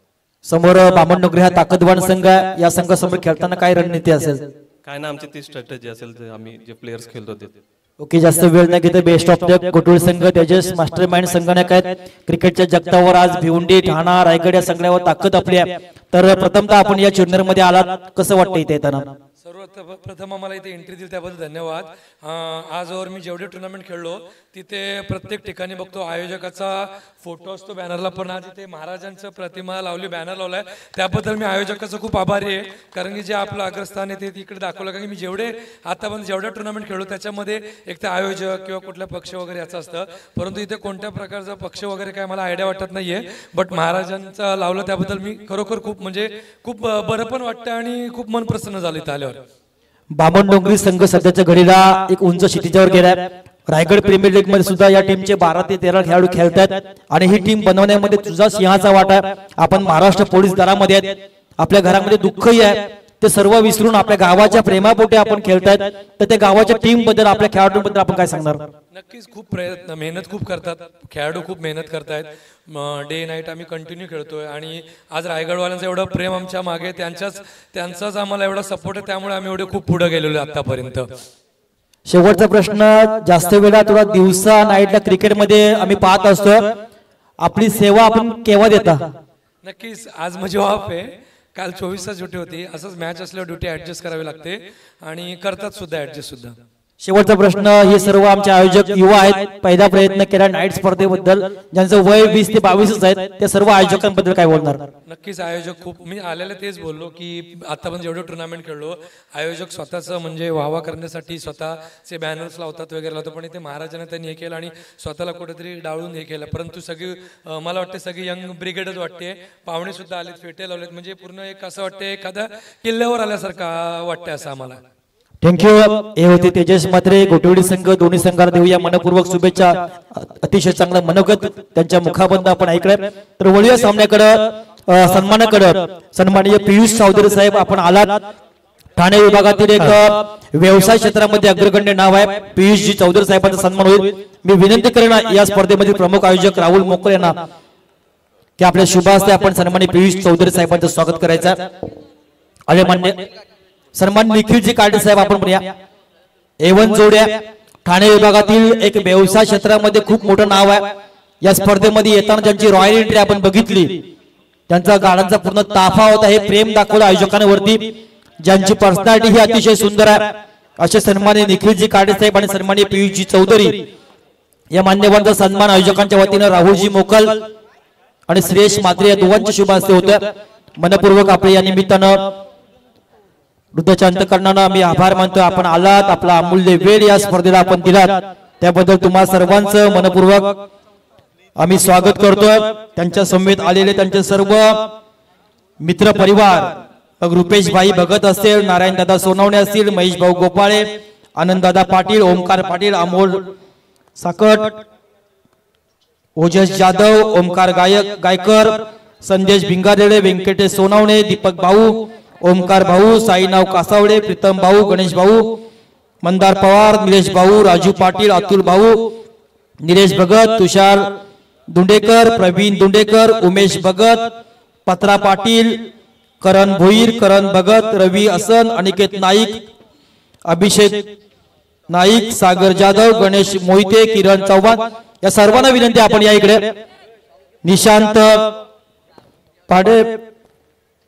समोर बामण डोंगरी हा ताकदवान संघ आहे, या संघासमोर खेळताना काय रणनीती असेल? काय ना आमची ती स्ट्रॅटेजी असेल ते आम्ही जे प्लेयर्स खेळतो ते. ओके, जास्त वेळ न घेता बेस्ट ऑफ द गोटुळ संघ तेजस मास्टर माइंड संगणक आहेत. क्रिकेटच्या जगतावर आज भिवंडी ठाणा रायगड या सगळ्यावर ताकद आपली आहे. तर प्रथमतः आपण या चिरनेर मध्ये आलात, कसं वाटतं इथे येताना? सर्वप्रथम आम्हाला इथे एंट्री दिली त्याबद्दल धन्यवाद. आजवर मी जेवढे टुर्नामेंट खेळलो तिथे प्रत्येक ठिकाणी बघतो आयोजकाचा फोटो असतो बॅनरला, पण आज इथे महाराजांचं प्रतिमा लावली, बॅनर लावलाय, त्याबद्दल मी आयोजकाचा खूप आभारी आहे. कारण की जे आपलं अग्रस्थान आहे ते तिकडे दाखवलं. कारण की मी जेवढे आतापर्यंत जेवढ्या टुर्नामेंट खेळलो त्याच्यामध्ये एक तर आयोजक किंवा कुठला पक्ष वगैरे याचं असतं, परंतु इथे कोणत्या प्रकारचा पक्ष वगैरे काय मला आयडिया वाटत नाहीये. बट महाराजांचं लावलं त्याबद्दल मी खरोखर खूप म्हणजे खूप बरं पण वाटतं आणि खूप मन प्रसन्न झालं इथं आल्यावर. बामण डोंगरी संघ सध्याच्या घडीला एक उंच क्षितिजावर गेलाय. रायगड प्रीमियर लीग मध्ये सुद्धा या टीमचे 12 ते 13 खेळाडू खेळतात आणि ही टीम बनवण्यामध्ये तुझा सिंहाचा वाटा आहे. आपण महाराष्ट्र पोलीस दलामध्ये आहेत, आपल्या घरामध्ये दुःखही आहे, ते सर्व विसरून आपल्या गावाच्या प्रेमापोटी आपण खेळतायत. तर त्या गावाच्या टीम बद्दल, आपल्या खेळाडूंबद्दल आपण काय सांगणार? नक्कीच खूप प्रयत्न, मेहनत खूप करतात खेळाडू, खूप मेहनत करतायत. डे नाईट आम्ही कंटिन्यू खेळतोय आणि आज रायगडवाल्यांचं एवढं प्रेम आमच्या मागे, त्यांचाच आम्हाला एवढा सपोर्ट आहे, त्यामुळे आम्ही एवढे खूप पुढे गेलेलो आतापर्यंत. शेवटचा प्रश्न, जास्त वेळा थोडा दिवसा नाईटला क्रिकेटमध्ये आम्ही पाहत असतो, आपली सेवा आपण केव्हा देता? नक्कीच आज माझी ऑफ आहे, काल 24 तास ड्युटी होती. असंच मॅच असल्यावर ड्युटी ऍडजस्ट करावी लागते आणि करतात सुद्धा ऍडजस्ट सुद्धा. शेवटचा प्रश्न, हे सर्व आमचे आयोजक युवा आहेत, पहिला प्रयत्न केला नाईट स्पर्धेबद्दल, ज्यांचं वय 20 ते 22 आहे, त्या सर्व आयोजकांबद्दल काय बोलणार? नक्कीच आयोजक खूप, मी आलेले तेच बोललो की आता पण जेवढे टुर्नामेंट खेळलो, आयोजक स्वतःचं म्हणजे वाहवा करण्यासाठी स्वतःचे बॅनर्स लावतात वगैरे लावतात, पण इथे महाराजांनी त्यांनी हे केलं आणि स्वतःला कुठेतरी डाळून हे केलं. परंतु सगळी मला वाटते सगळी यंग ब्रिगेडच वाटते, पाहुणे सुद्धा आलेत, फेटे लावलेत, म्हणजे पूर्ण एक असं वाटते एखाद्या किल्ल्यावर आल्यासारखं वाटते असं आम्हाला. थँक्यू. हे होते तेजस म्हात्रे, गोटवडी संघ. दोन्ही संघाला देऊया मनपूर्वक शुभेच्छा, अतिशय चांगलं मनोगत त्यांच्या मुखाबंद आपण ऐकलंय. तर वळूया सामन्याकडे, सन्मानाकडे. सन्माननीय पियुष चौधरी साहेब आपण आलात, ठाणे विभागातील एक व्यवसाय क्षेत्रामध्ये अग्रगण्य नाव आहे. पियुषजी चौधरी साहेबांचा सन्मान होईल. मी विनंती करेन या स्पर्धेमधील प्रमुख आयोजक राहुल मोकळे यांना की आपल्या शुभ हस्ते आपण सन्माननीय पियुष चौधरी साहेबांचं स्वागत करायचं. अरे मान्य सन्मान निखिलजी काळे साहेब आपण म्हणूया. एवन जोड्या ठाणे विभागातील एक व्यवसाय क्षेत्रामध्ये खूप मोठं नाव आहे. या स्पर्धेमध्ये येताना ज्यांची रॉयल एंट्री आपण बघितली, त्यांचा गाड्यांचा पूर्ण ताफा होता, हे प्रेम दाखवलं आयोजकांवरती, ज्यांची पर्सनॅलिटी ही अतिशय सुंदर आहे. असे सन्माननीय निखिलजी काळे साहेब आणि सन्माननीय पियुषजी चौधरी या मान्यवरांचा सन्मान आयोजकांच्या वतीनं राहुलजी मोकल आणि श्रेयश म्हात्रे या दोघांच्या शुभ हस्ते होतं. मनपूर्वक आपल्या या निमित्तानं वृद्धच्या अंतकरणानं आम्ही आभार मानतो. आपण आलात, आपला अमूल्य वेळ या स्पर्धेला आपण दिलात, त्याबद्दल तुम्हा सर्वांचं मनपूर्वक आम्ही स्वागत करतोय. त्यांच्या समेत आलेले त्यांचे सर्व मित्र परिवार, रुपेश भाई भगत असतील, नारायण दादा सोनवणे असतील, महेश भाऊ गोपाळे, आनंद दादा पाटील, ओमकार पाटील, अमोल साकट, ओजस जाधव, ओमकार गायकर, संदेश भिंगारेडे, व्यंकटेश सोनवणे, दीपक भाऊ, ओमकार भाऊ, साईनाव कासावडे, प्रीतम भाऊ, गणेश भाऊ, मंदार पवार, निलेश भाऊ, राजू पाटील, अतुल भाऊ, निलेश भगत, तुषार दुंडेकर, प्रवीण दुंडेकर, उमेश भगत, पत्रा पाटील, करण भोईर, करण भगत, रवी हसन, अनिकेत नाईक, अभिषेक नाईक, सागर जाधव, गणेश मोहिते, किरण चव्हाण या सर्वांना विनंती आपण या इकडे. निशांत पाडे,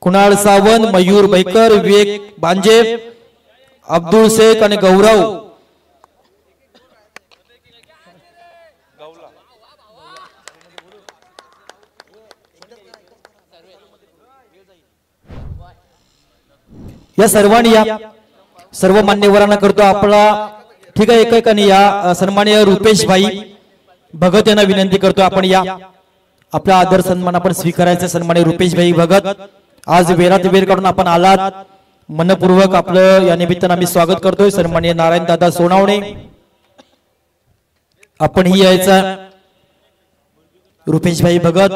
कुणाल सावंत, मयूर बैकर, विवेक बांजे, अब्दुल शेख आणि गौरव या सर्वांनी या सर्व मान्यवरांना करतो आपला ठीक आहे, एकाएकाने या. सन्माननीय रुपेश भाई भगत यांना विनंती करतो आपण या. आपला आदर सन्मान आपण स्वीकारायचा. सन्माननीय रुपेश भाई भगत आज वेरात वेर काढून आपण आलात, मनपूर्वक आपलं या निमित्तानं आम्ही स्वागत करतोय. सन्माननीय नारायण दादा सोनावणे आपणही यायचा. रुपेश भाई भगत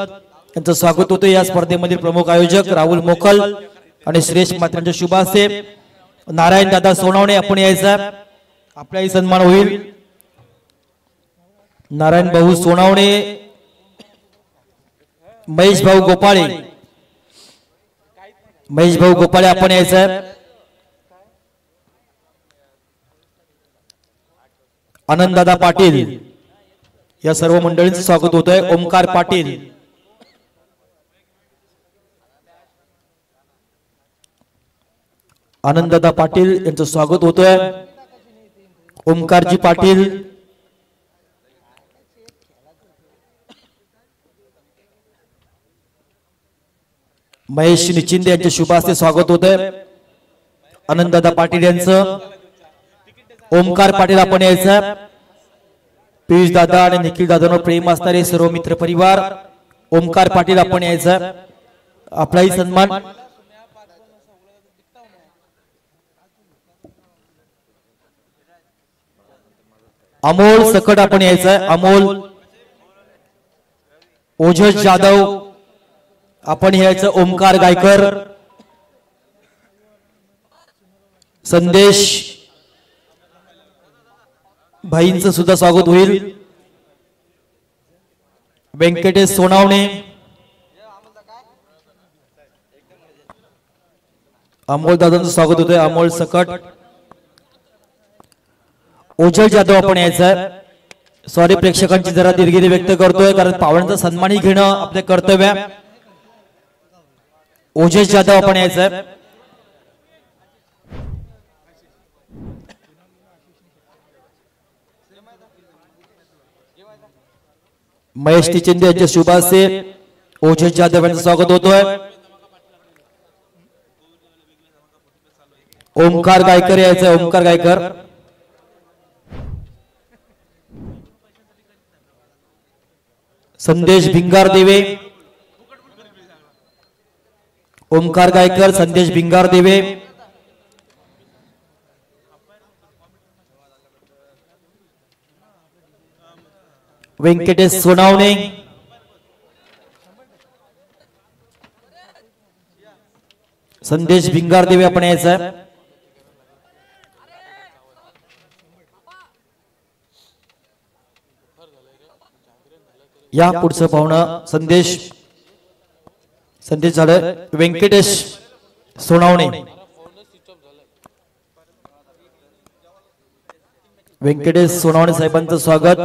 यांचं स्वागत होतं. या स्पर्धेमधील प्रमुख आयोजक राहुल मोखल आणि श्रेष्ठ मात्रांच्या शुभ हस्ते नारायण दादा सोनावणे आपण यायचा. आपलाही सन्मान होईल. नारायण भाऊ सोनावणे, महेश भाऊ गोपाळे, महेश भाऊ गोपाळे आपण यायचा. आनंददादा पाटील या सर्व मंडळींचं स्वागत होत आहे. ओमकार पाटील, आनंददादा पाटील यांचं स्वागत होत आहे. ओमकारजी पाटील, महेश निचिंदे यांचे शुभ हस्ते स्वागत होत आहे. आनंददादा पाटील यांचं. ओमकार पाटील आपण यायचं. पियुष दादा आणि निखिल दादांवर प्रेम असणारे सर्व मित्र परिवार ओमकार पाटील आपण यायचं. आपलाही सन्मान. अमोल सकट आपण यायचं. अमोल, ओजस जाधव आपण यायचं. ओमकार गायकर, संदेश भाईंचं सुद्धा स्वागत होईल. व्यंकटेश सोनावणे, अमोल दादांचं स्वागत होतंय. अमोल सकट, ओजल जाधव आपण यायचं. सॉरी प्रेक्षकांची जरा दिलगिरी व्यक्त करतोय, कारण पाहुण्यांचा सन्मानही घेणं आपले कर्तव्य. ओजस जाधव आपण यायचं. महेश टिचिंदे यांच्या शुभ हस्ते ओजस जाधव यांचं स्वागत होतोय. ओमकार गायकर यायचं. ओमकार गायकर, संदेश भिंगार देवे, ओमकार गायकर, संदेश भिंगार देवे, व्यंकटेश सोनावणे, संदेश भिंगार देवे आपण यायचं. या पुढचं पाहुणं संदेश झालं. व्यंकटेश सोनावणे, व्यंकटेश सोनावणे साहेबांचं स्वागत.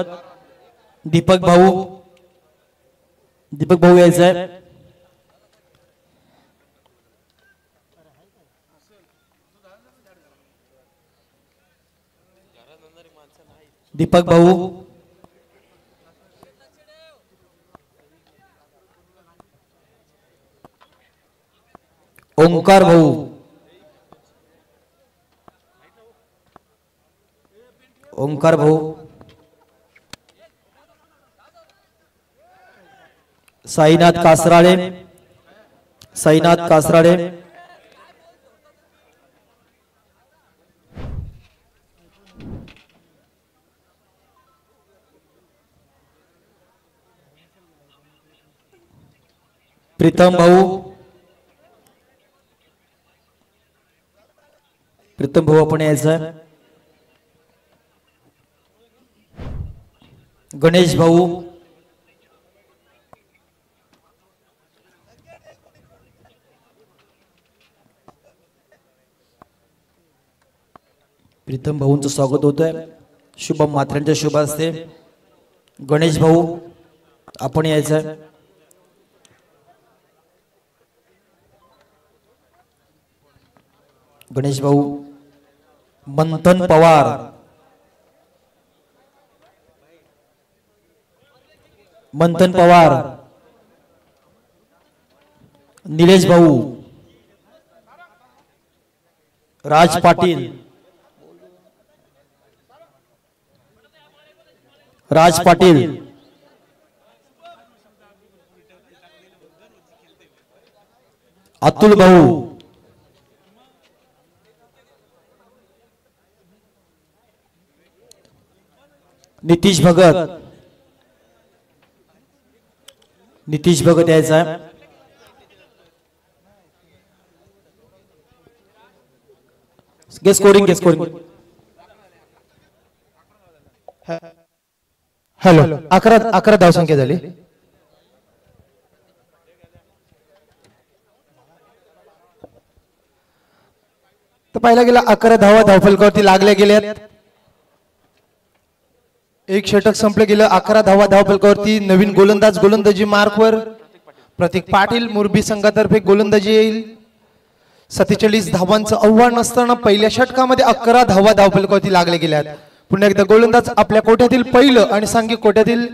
दीपक भाऊ यायचंय. दीपक भाऊ, ओंकार भाऊ, ओंकार भाऊ, साईनाथ कासराळे, साईनाथ कासराळे, प्रीतम भाऊ, प्रीतम भाऊ आपण यायचं. गणेश भाऊ, प्रीतम भाऊंचं स्वागत होत आहे. शुभम मात्र्यांच्या शुभ हस्ते गणेश भाऊ आपण यायचं. गणेश भाऊ, मंथन पवार, मंथन पवार, निलेश भाऊ, राज पाटील, राज पाटील, अतुल भाऊ, नितीश भगत, नितीश भगत यायचा आहे. Guess coding. हॅलो, 11 धावसंख्या झाली. तर पाहिला गेला 11 धावा धावफलकावरती लागल्या गेल्यात. एक षटक संपलं गेलं. 11 धावा धावफलकावरती. नवीन गोलंदाजी मार्कवर प्रतीक पाटील. मुरबी संघातर्फे गोलंदाजी येईल. 47 धावांचं आव्हान असताना पहिल्या षटकामध्ये 11 धावा धावफलकावरती लागले गेल्यात. पुन्हा एकदा गोलंदाज आपल्या कोट्यातील पहिलं आणि सांघिक कोट्यातील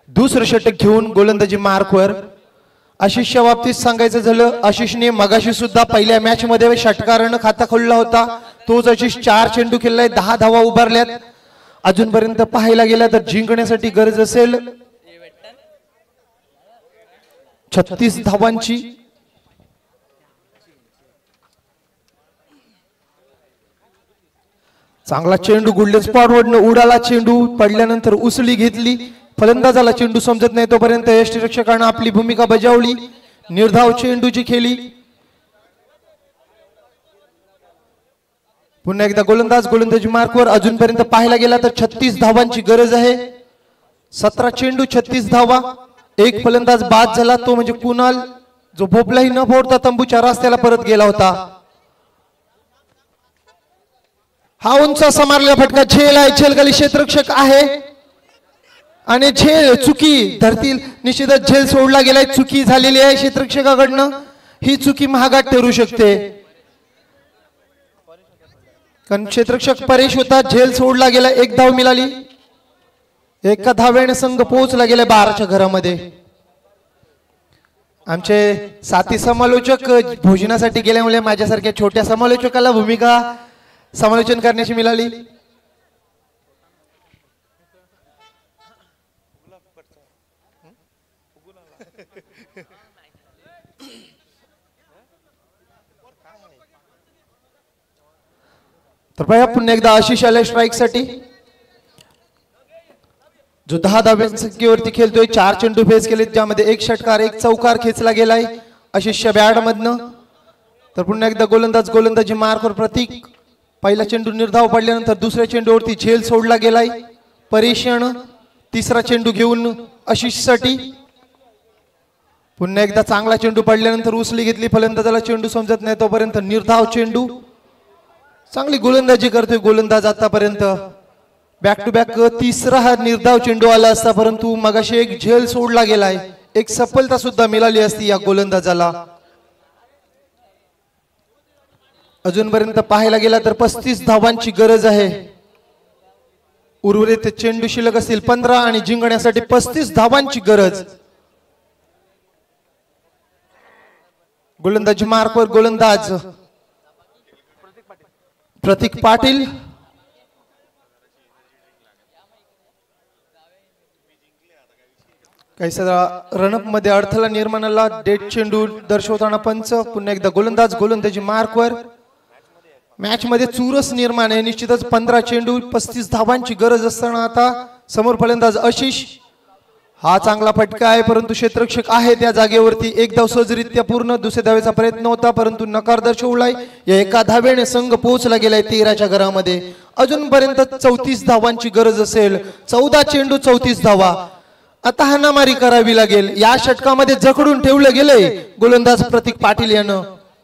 दुसरं षटक घेऊन गोलंदाजी मार्कवर. आशिषच्या बाबतीत सांगायचं झालं, आशिषने मगाशी सुद्धा पहिल्या मॅच मध्ये षटकारानं खाता खोलला होता. तोच आशिष 4 चेंडू खेळलाय, 10 धावा उभारल्यात. अजूनपर्यंत पाहायला गेला तर जिंकण्यासाठी गरज असेल 36 धावांची. चांगला चेंडू गुल्डन स्पॉटवरनं उडाला. चेंडू पडल्यानंतर उसळी घेतली. फलंदाजाला चेंडू समजत नाही तोपर्यंत यष्टीरक्षकानं आपली भूमिका बजावली. निर्धाव चेंडूची खेळी. पुन्हा एकदा गोलंदाजी मार्कवर. अजूनपर्यंत पाहायला गेला तर 36 धावांची गरज आहे. 17 चेंडू 36 धावा. एक फलंदाज बाद झाला, तो म्हणजे कुणाल, जो भोपलाही न फोडता तंबूच्या रस्त्याला परत गेला होता. हा उंच समारलेला फटका झेल आहे. झेलखाली क्षेत्ररक्षक आहे आणि झेल चुकी धरतील. निश्चितच झेल सोडला गेलाय. चुकी झालेली आहे क्षेत्ररक्षकाकडनं. ही चुकी महागात ठरू शकते, कारण क्षेत्ररक्षक परेश होता. झेल सोडला गेला. 1 धाव मिळाली. एका धावेने संघ पोहोचला गेला 12च्या घरामध्ये. आमचे साथी समालोचक भोजनासाठी गेल्यामुळे माझ्यासारख्या छोट्या समालोचकाला भूमिका समालोचन करण्याची मिळाली. तर पाया पुन्हा एकदा आशिष आलाय स्ट्राईक साठी, जो 10 धाव्यांवरती खेळतोय. 4 चेंडू फेस केले, ज्यामध्ये 1 षटकार 1 चौकार खेचला गेलाय आशिषच्या बॅट मधनं. तर पुन्हा एकदा गोलंदाजी मार्कवर प्रतीक. पहिला चेंडू निर्धाव पडल्यानंतर दुसऱ्या चेंडूवरती झेल सोडला गेलाय परेशान. तिसरा चेंडू घेऊन आशिष साठी. पुन्हा एकदा चांगला चेंडू पडल्यानंतर उसळी घेतली. फलंदाजाला चेंडू समजत नाही तोपर्यंत निर्धाव चेंडू. चांगली गोलंदाजी करतोय गोलंदाज आतापर्यंत. बॅक टू बॅक तिसरा हा निर्धाव चेंडू आला असता, परंतु मगाशी एक झेल सोडला गेलाय. एक सफलता सुद्धा मिळाली असती या गोलंदाजाला. अजूनपर्यंत पाहायला गेला तर 35 धावांची गरज आहे. उर्वरित चेंडू शिल्लक असतील 15 आणि जिंकण्यासाठी 35 धावांची गरज. गोलंदाजी मार्कवर गोलंदाज प्रतीक पाटील. काही रनअप मध्ये अडथळा निर्माणाला डेट चेंडू दर्शवताना पंच. पुन्हा एकदा गोलंदाजी मार्कवर. मॅच मध्ये चुरस निर्माण आहे. निश्चितच 15 चेंडू 35 धावांची गरज असताना आता समोर फलंदाज आशिष. हा चांगला फटका आहे, परंतु क्षेत्ररक्षक आहे त्या जागेवरती. 1 धाव सहजरित्या पूर्ण. दुसऱ्या धावेचा प्रयत्न होता, परंतु नकार दर्शवलाय. या एका धावेने संघ पोहोचला गेलाय 13च्या घरामध्ये. अजूनपर्यंत 34 धावांची गरज असेल. 14 चेंडू 34 धावा. आता हाणामारी करावी लागेल. या षटकामध्ये जखडून ठेवलं गेलंय गोलंदाज प्रतीक पाटील यानं.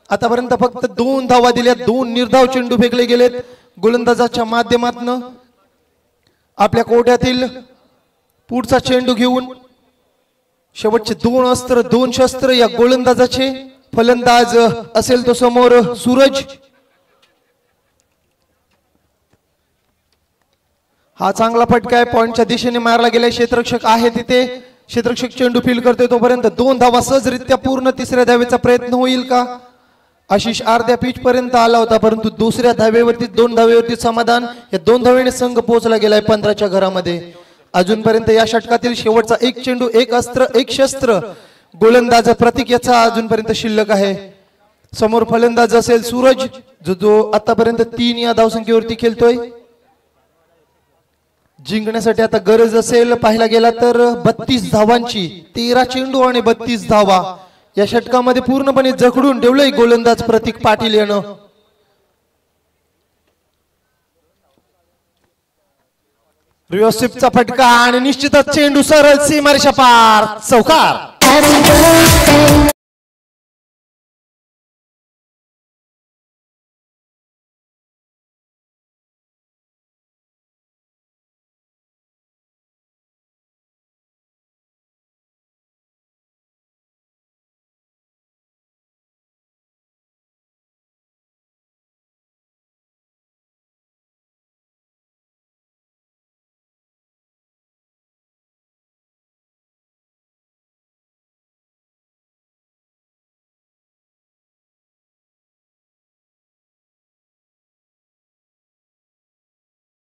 आतापर्यंत फक्त 2 धावा दिल्या. 2 निर्धाव चेंडू फेकले गेलेत गोलंदाजाच्या माध्यमातून. आपल्या कोट्यातील पुढचा चेंडू घेऊन शेवटचे 2 अस्त्र 2 शस्त्र या गोलंदाजाचे. फलंदाज असेल तो समोर सूरज. हा चांगला फटका आहे. पॉइंटच्या दिशेने मारला गेलाय. क्षेत्ररक्षक आहे तिथे. क्षेत्ररक्षक चेंडू फील करतोय तोपर्यंत 2 धावा सहजरित्या पूर्ण. तिसऱ्या धावेचा प्रयत्न होईल का? आशिष अर्ध्या पिच पर्यंत आला होता, परंतु दुसऱ्या धावेवरती 2 धावेवरती समाधान. या 2 धावेने संघ पोहोचला गेलाय 15च्या घरामध्ये. अजूनपर्यंत या षटकातील शेवटचा एक चेंडू, एक अस्त्र, एक शस्त्र गोलंदाज प्रतीक याचा अजूनपर्यंत शिल्लक आहे. समोर फलंदाज असेल सूरज, जो आतापर्यंत 3 या धावसंख्येवरती खेळतोय. जिंकण्यासाठी आता गरज असेल पाहायला गेला तर 32 धावांची. 13 चेंडू आणि 32 धावा या षटकामध्ये पूर्णपणे जखडून ठेवलंय गोलंदाज प्रतीक पाटील यानं. रिओसिपचा फटका आणि निश्चितच चेंडू सरळ सीमारेषा पार, चौकार.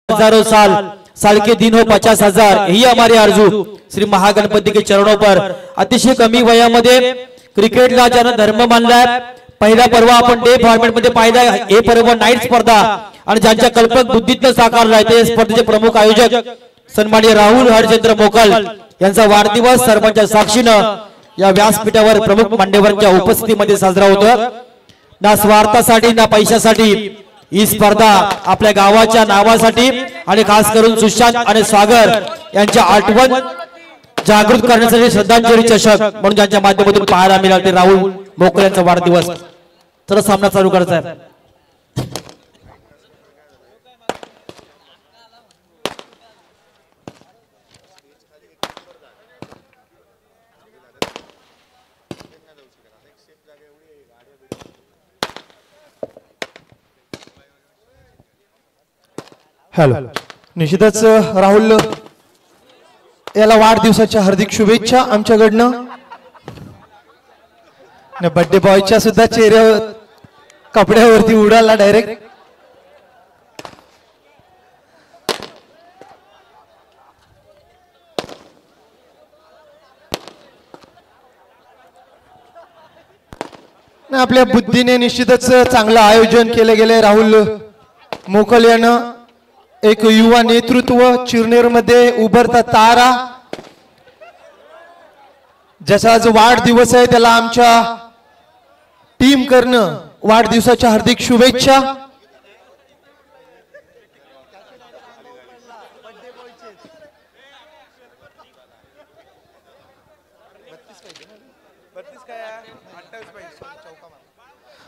हजारों साल के दिन हो 50,000, यही हमारी आरजू. श्री महागणपती के चरणों पर. अतिशय कमी वयामध्ये क्रिकेटला ज्यानं धर्म मानलाय. पहिला पर्व आपण डे फॉर्मॅट मध्ये पाहिलाय. हे पर्व नाईट स्पर्धा आणि ज्यांच्या कल्पक बुद्धीतनं साकारलाय ते स्पर्धेचे प्रमुख आयोजक सन्माननीय राहुल हरचंद्र मोकल यांचा वाढदिवस सर्वांच्या साक्षीनं या व्यासपीठावर प्रमुख मान्यवरांच्या उपस्थितीमध्ये साजरा होतो. ना स्वार्थासाठी ना पैशासाठी ही स्पर्धा आपल्या गावाच्या नावासाठी आणि खास करून सुशांत आणि सागर यांच्या आठवण जागृत करण्यासाठी श्रद्धांजली चषक म्हणून ज्यांच्या माध्यमातून पाहायला मिळाले ते राहुल मोकल यांचा वाढदिवस. तर सामना चालू करायचा आहे. हॅलो. निश्चितच राहुल याला वाढदिवसाच्या हार्दिक शुभेच्छा आमच्याकडनं. बर्थडे बॉयच्या सुद्धा चेहऱ्यावर कपड्यावरती उडाला डायरेक्ट. आपल्या बुद्धीने निश्चितच चांगलं आयोजन केले गेले. राहुल मोकल यानं एक युवा नेतृत्व, चिरनेर मध्ये उभरता तारा, ज्याचा आज वाढदिवस आहे त्याला आमच्या टीम करणं वाढदिवसाच्या हार्दिक शुभेच्छा.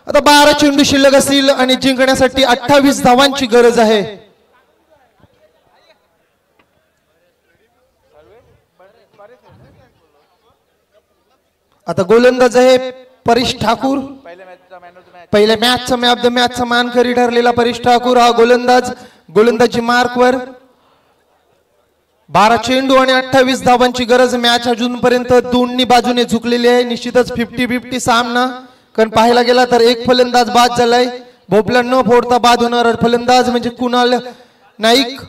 आता 12 चेंडू शिल्लक असतील आणि जिंकण्यासाठी 28 धावांची गरज आहे. आता गोलंदाज आहे परेश ठाकूर. पहिल्या मॅचचा मॅन ऑफ द मॅचचा मानकरी ठरलेला परेश ठाकूर हा गोलंदाज. गोलंदाजी मार्कवर 12 चेंडू आणि 28 धावांची गरज. मॅच अजूनपर्यंत दोन्ही बाजूने झुकलेली आहे. निश्चितच 50-50 सामना. कारण पाहायला गेला तर एक फलंदाज बाद झालाय. भोपळा न फोडता बाद होणार फलंदाज म्हणजे कुणाल नाईक.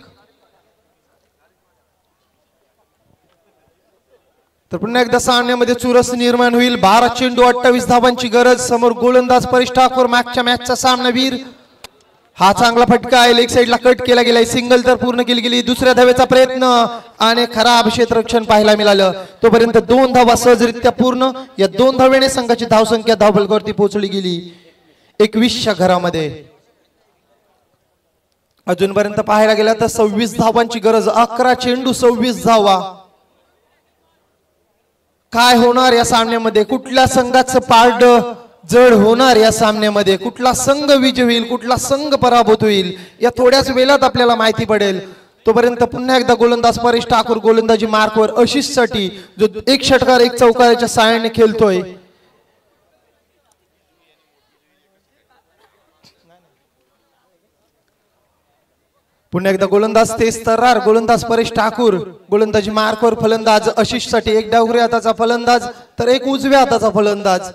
तर पुन्हा एकदा सामन्यामध्ये चुरस निर्माण होईल. 12 चेंडू 28 धावांची गरज. समोर गोलंदाज परेश ठाकूर, मागच्या मॅचचा सामनावीर. हा चांगला फटका आहे, लेग साइडला कट केला गेलाय. सिंगल तर पूर्ण केली गेली. दुसऱ्या धावेचा प्रयत्न आणि खराब क्षेत्ररक्षण पाहायला मिळालं. तोपर्यंत 2 धावा सहजरित्या पूर्ण. या 2 धावेने संघाची धावसंख्या धावफलकावरती पोहोचली गेली 21च्या घरामध्ये. अजूनपर्यंत पाहायला गेला तर 26 धावांची गरज. 11 चेंडू 26 धावा. काय होणार या सामन्यामध्ये? कुठल्या संघाचं पारड जड होणार या सामन्यामध्ये? कुठला संघ विजय होईल, कुठला संघ पराभूत होईल या थोड्याच वेळात आपल्याला माहिती पडेल. तोपर्यंत पुन्हा एकदा गोलंदाज परेश ठाकूर गोलंदाजी मार्कवर आशिष साठी, जो एक षटकार एक चौकाराच्या साहाय्याने खेळतोय. पुन्हा एकदा गोलंदाज तेज तर्रार, गोलंदाज परेश ठाकूर गोलंदाजी मार्कवर. फलंदाज आशिष साठी एक डावरे हाताचा फलंदाज तर एक उजव्या हाताचा फलंदाज.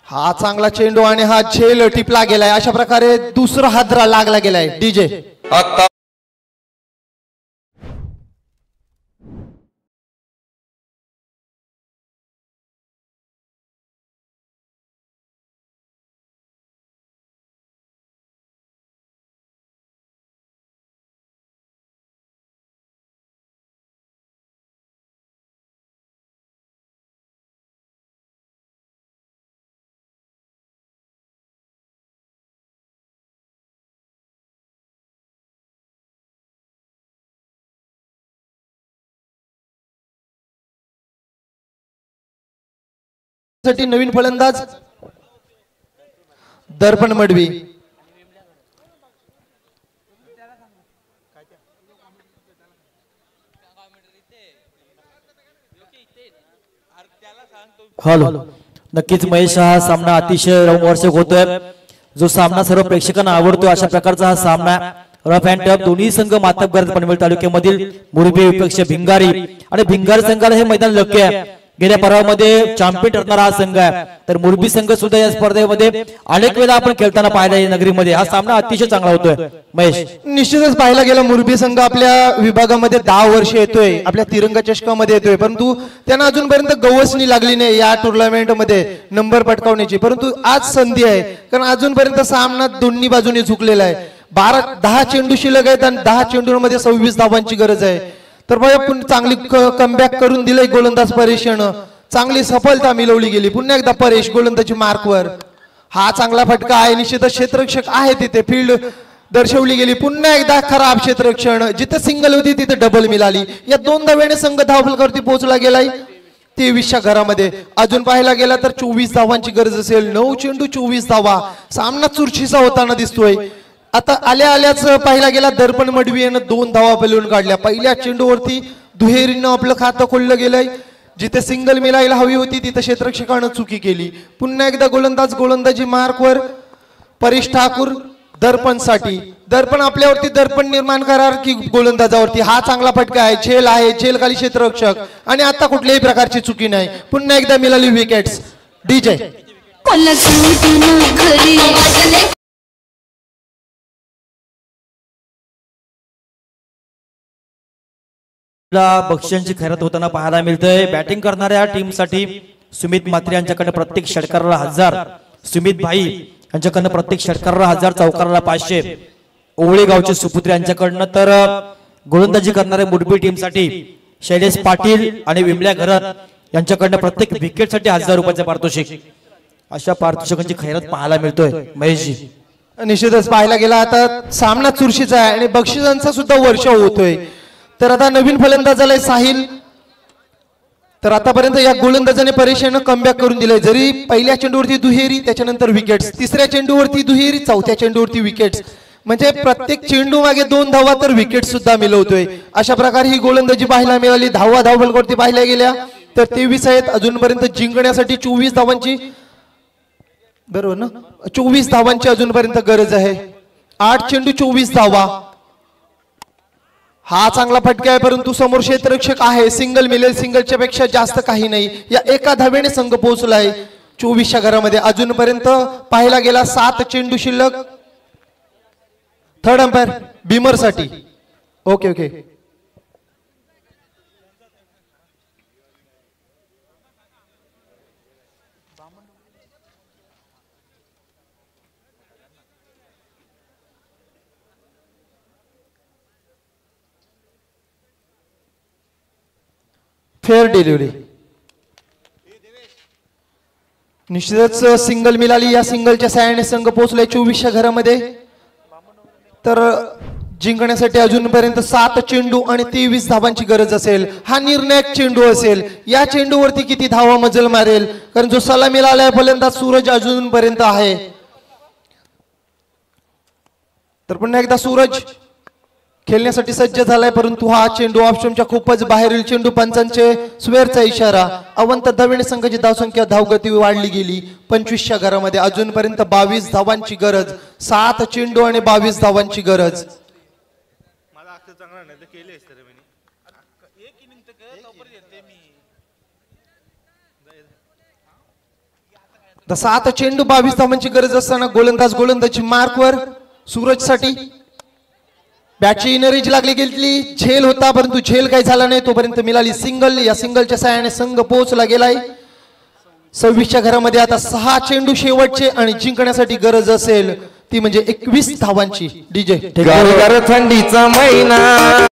हा चांगला चेंडू आणि हा झेल टिपला गेलाय. अशा प्रकारे दुसरा हादरा लागला गेलाय. डीजे साठी नवीन फलंदाज दर्पण मडवी. हॅलो. नक्कीच महेश, हा सामना अतिशय रोमहर्षक होतोय. जो सामना सर्व प्रेक्षकांना आवडतोय अशा प्रकारचा हा सामना. रफ अँड टफ दोन्ही संघ मातबगार पनवेल तालुक्यामधील मुरबी विपक्ष भिंगारी आणि भिंगारी संघाला हे मैदान लक्ष्य आहे. गेल्या पर्वामध्ये चॅम्पियन ठरणारा हा संघ आहे. तर मुरबी संघ सुद्धा या स्पर्धेमध्ये अनेक वेळा आपण खेळताना पाहिला या नगरीमध्ये. हा सामना अतिशय चांगला होतोय महेश. निश्चितच पाहायला गेला मुरबी संघ आपल्या विभागामध्ये 10 वर्ष येतोय, आपल्या तिरंगा चषकामध्ये येतोय, परंतु त्यांना अजूनपर्यंत गवसणी लागली नाही या टुर्नामेंट मध्ये नंबर पटकावण्याची. परंतु आज संधी आहे, कारण अजूनपर्यंत सामना दोन्ही बाजूने झुकलेला आहे. 10 चेंडू शिल्लक आहेत आणि 10 चेंडूंमध्ये 26 धावांची गरज आहे. तर बघा चांगली कमबॅक करून दिलंय गोलंदाज परेशनं. चांगली सफलता मिळवली गेली. पुन्हा एकदा परेश गोलंदाजी मार्कवर. हा चांगला फटका आहे. निश्चितच क्षेत्ररक्षक आहे तिथे, फील्ड दर्शवली गेली. पुन्हा एकदा खराब क्षेत्ररक्षण. जिथे सिंगल होती तिथे डबल मिळाली. या 2 धाव्याने संघ धावफलकावरती पोहोचला गेलाय 23च्या घरामध्ये. अजून पाहायला गेला तर 24 धावांची गरज असेल. 9 चेंडू 24 धावा. सामना चुरशीचा होताना दिसतोय. आता आल्याच पाहिला गेला दर्पण मडवी यानं 2 धावा पलवून काढल्या. पहिल्या चेंडूवरती दुहेरीनं आपलं खातं खोललं गेलंय. जिथे सिंगल मिळायला हवी होती तिथे क्षेत्ररक्षकानं चुकी केली. पुन्हा एकदा गोलंदाजी मार्कवर परेश ठाकूर दर्पणसाठी. दर्पण आपल्यावरती दर्पण निर्माण करार की गोलंदाजावरती. हा चांगला फटका आहे. झेल आहे, झेल खाली क्षेत्ररक्षक आणि आता कुठल्याही प्रकारची चुकी नाही. पुन्हा एकदा मिळाली विकेट्स. डीजे बक्षिसांची खैरात होताना पाहायला मिळतंय. बॅटिंग करणाऱ्या टीमसाठी सुमित म्हात्रे यांच्याकडे प्रत्येक षटकाराला 1000, सुमित भाई यांच्याकडनं प्रत्येक षटकाराला 1000, चौकाराला 500, ओवळे गावचे सुपुत्र यांच्याकडनं. तर गोलंदाजी करणाऱ्या मुरबी टीमसाठी शैलेश पाटील आणि विमल्या घरत यांच्याकडनं प्रत्येक विकेटसाठी 1000 रुपयाचे पारितोषिक. अशा पारितोषिकांची खैरात पाहायला मिळतोय महेशजी. निश्चितच पाहायला गेला आता सामना चुरशीचा आहे आणि बक्षिसांचा सुद्धा वर्षाव होतोय. तर आता नवीन फलंदाज आलाय साहिल. तर आतापर्यंत या गोलंदाजाने परेशानं कमबॅक करून दिलंय. जरी पहिल्या चेंडूवरती दुहेरी, त्याच्यानंतर विकेट्स, तिसऱ्या चेंडूवरती दुहेरी, चौथ्या चेंडूवरती विकेट्स, म्हणजे प्रत्येक चेंडू मागे 2 धावा तर विकेट सुद्धा मिळवतोय. अशा प्रकारे ही गोलंदाजी पाहायला मिळाली. धावफलकावरती पाहिल्या गेल्या तर 23 आहेत. अजूनपर्यंत जिंकण्यासाठी 24 धावांची, बरोबर ना, 24 धावांची अजूनपर्यंत गरज आहे. 8 चेंडू 24 धावा. हा चांगला फटका आहे, परंतु समोर क्षेत्ररक्षक आहे. सिंगल मिळेल, सिंगलच्या पेक्षा जास्त काही नाही. या एका धावेने संघ पोहोचलाय 24च्या घरामध्ये. अजूनपर्यंत पाहायला गेला 7 चेंडू शिल्लक. थर्ड अंपायर बिमर साठी. ओके. Fair delivery. निश्चितच सिंगल मिळाली. या सिंगलच्या साहाय्याने संघ पोहोचलाय 24च्या घरामध्ये. तर जिंकण्यासाठी अजूनपर्यंत 7 चेंडू आणि 23 धावांची गरज असेल. हा निर्णायक चेंडू असेल. या चेंडूवरती किती धावा मजल मारेल, कारण जो सलामीला आलाय फलंदाज सूरज अजूनपर्यंत आहे. तर पुन्हा एकदा सूरज खेळण्यासाठी सज्ज झालाय, परंतु हा चेंडू ऑप्शनच्या खूपच बाहेरील चेंडू. पंचांचे स्वेअरचा इशारा. अवंत दवेने संघाची धावसंख्या धावगती वाढली गेली 25च्या घरामध्ये. अजूनपर्यंत 22 धावांची गरज. 7 चेंडू आणि 22 धावांची गरज. 7 चेंडू 22 धावांची गरज असताना गोलंदाजी मार्कवर सूरज साठी. बॅटची इनरेज लागली गेली. झेल होता, परंतु झेल काही झाला नाही. तोपर्यंत मिळाली सिंगल. या सिंगलच्या साहाय्याने संघ पोहोचला गेलाय 26च्या घरामध्ये. आता 6 चेंडू शेवटचे आणि जिंकण्यासाठी गरज असेल ती म्हणजे 21 धावांची. डीजे थंडीचा महिना.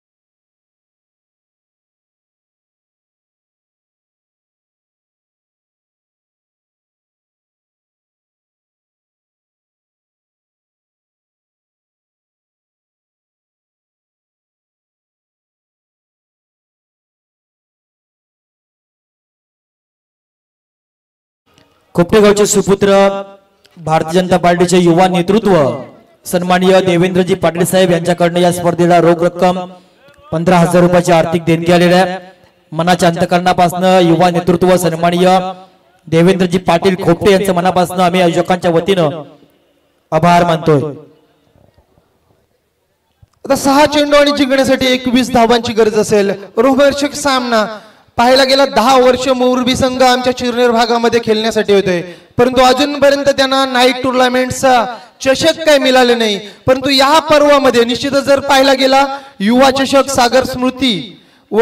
खोपटेगावचे सुपुत्र भारतीय जनता पार्टीचे युवा नेतृत्व सन्माननीय देवेंद्रजी पाटील साहेब यांच्याकडनं या स्पर्धेला रोख रक्कम 15,000 रुपयाची आर्थिक देणगी आलेली आहे. मनाच्या अंतकरणापासून युवा नेतृत्व सन्माननीय देवेंद्रजी पाटील खोपटे यांच्या मनापासून आम्ही आयोजकांच्या वतीनं आभार मानतोय. आता 6 चेंडू आणि जिंकण्यासाठी 21 धावांची गरज असेल. रोमहर्षक सामना पाहायला गेला 10 वर्ष मोरबी संघ आमच्या चिरनेर भागामध्ये खेळण्यासाठी होते, परंतु अजूनपर्यंत त्यांना नाईट टुर्नामेंटचा चषक काय मिळाले नाही. परंतु या पर्वामध्ये निश्चितच जर पाहायला गेला युवा चषक सागर स्मृती व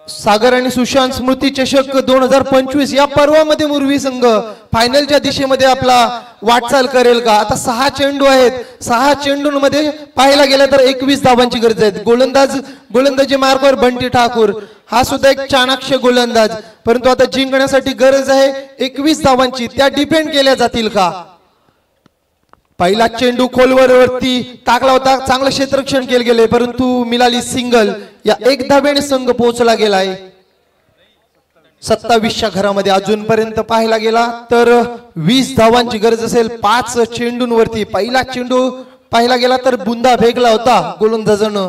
सागर आणि सुशांत स्मृती चषक 2025 या पर्वामध्ये मुरबी संघ फायनलच्या दिशेमध्ये आपला वाटचाल करेल का? आता 6 चेंडू आहेत. 6 चेंडूंमध्ये पाहायला गेलं तर 21 धावांची गरज आहे. गोलंदाजी मार्कवर बंटी ठाकूर हा सुद्धा एक चाणाक्ष गोलंदाज, परंतु आता जिंकण्यासाठी गरज आहे 21 धावांची. त्या डिपेंड केल्या जातील का? पहिला चेंडू खोलवर वरती टाकला होता, चांगलं क्षेत्ररक्षण केले गेले, परंतु मिळाली सिंगल. या 1 धावेने संघ पोहोचला गेलाय 27च्या घरामध्ये. अजूनपर्यंत पाहायला गेला तर 20 धावांची गरज असेल 5 चेंडूंवरती. पहिला चेंडू पाहायला गेला तर बुंदा फेकला होता गोलंदाजानं.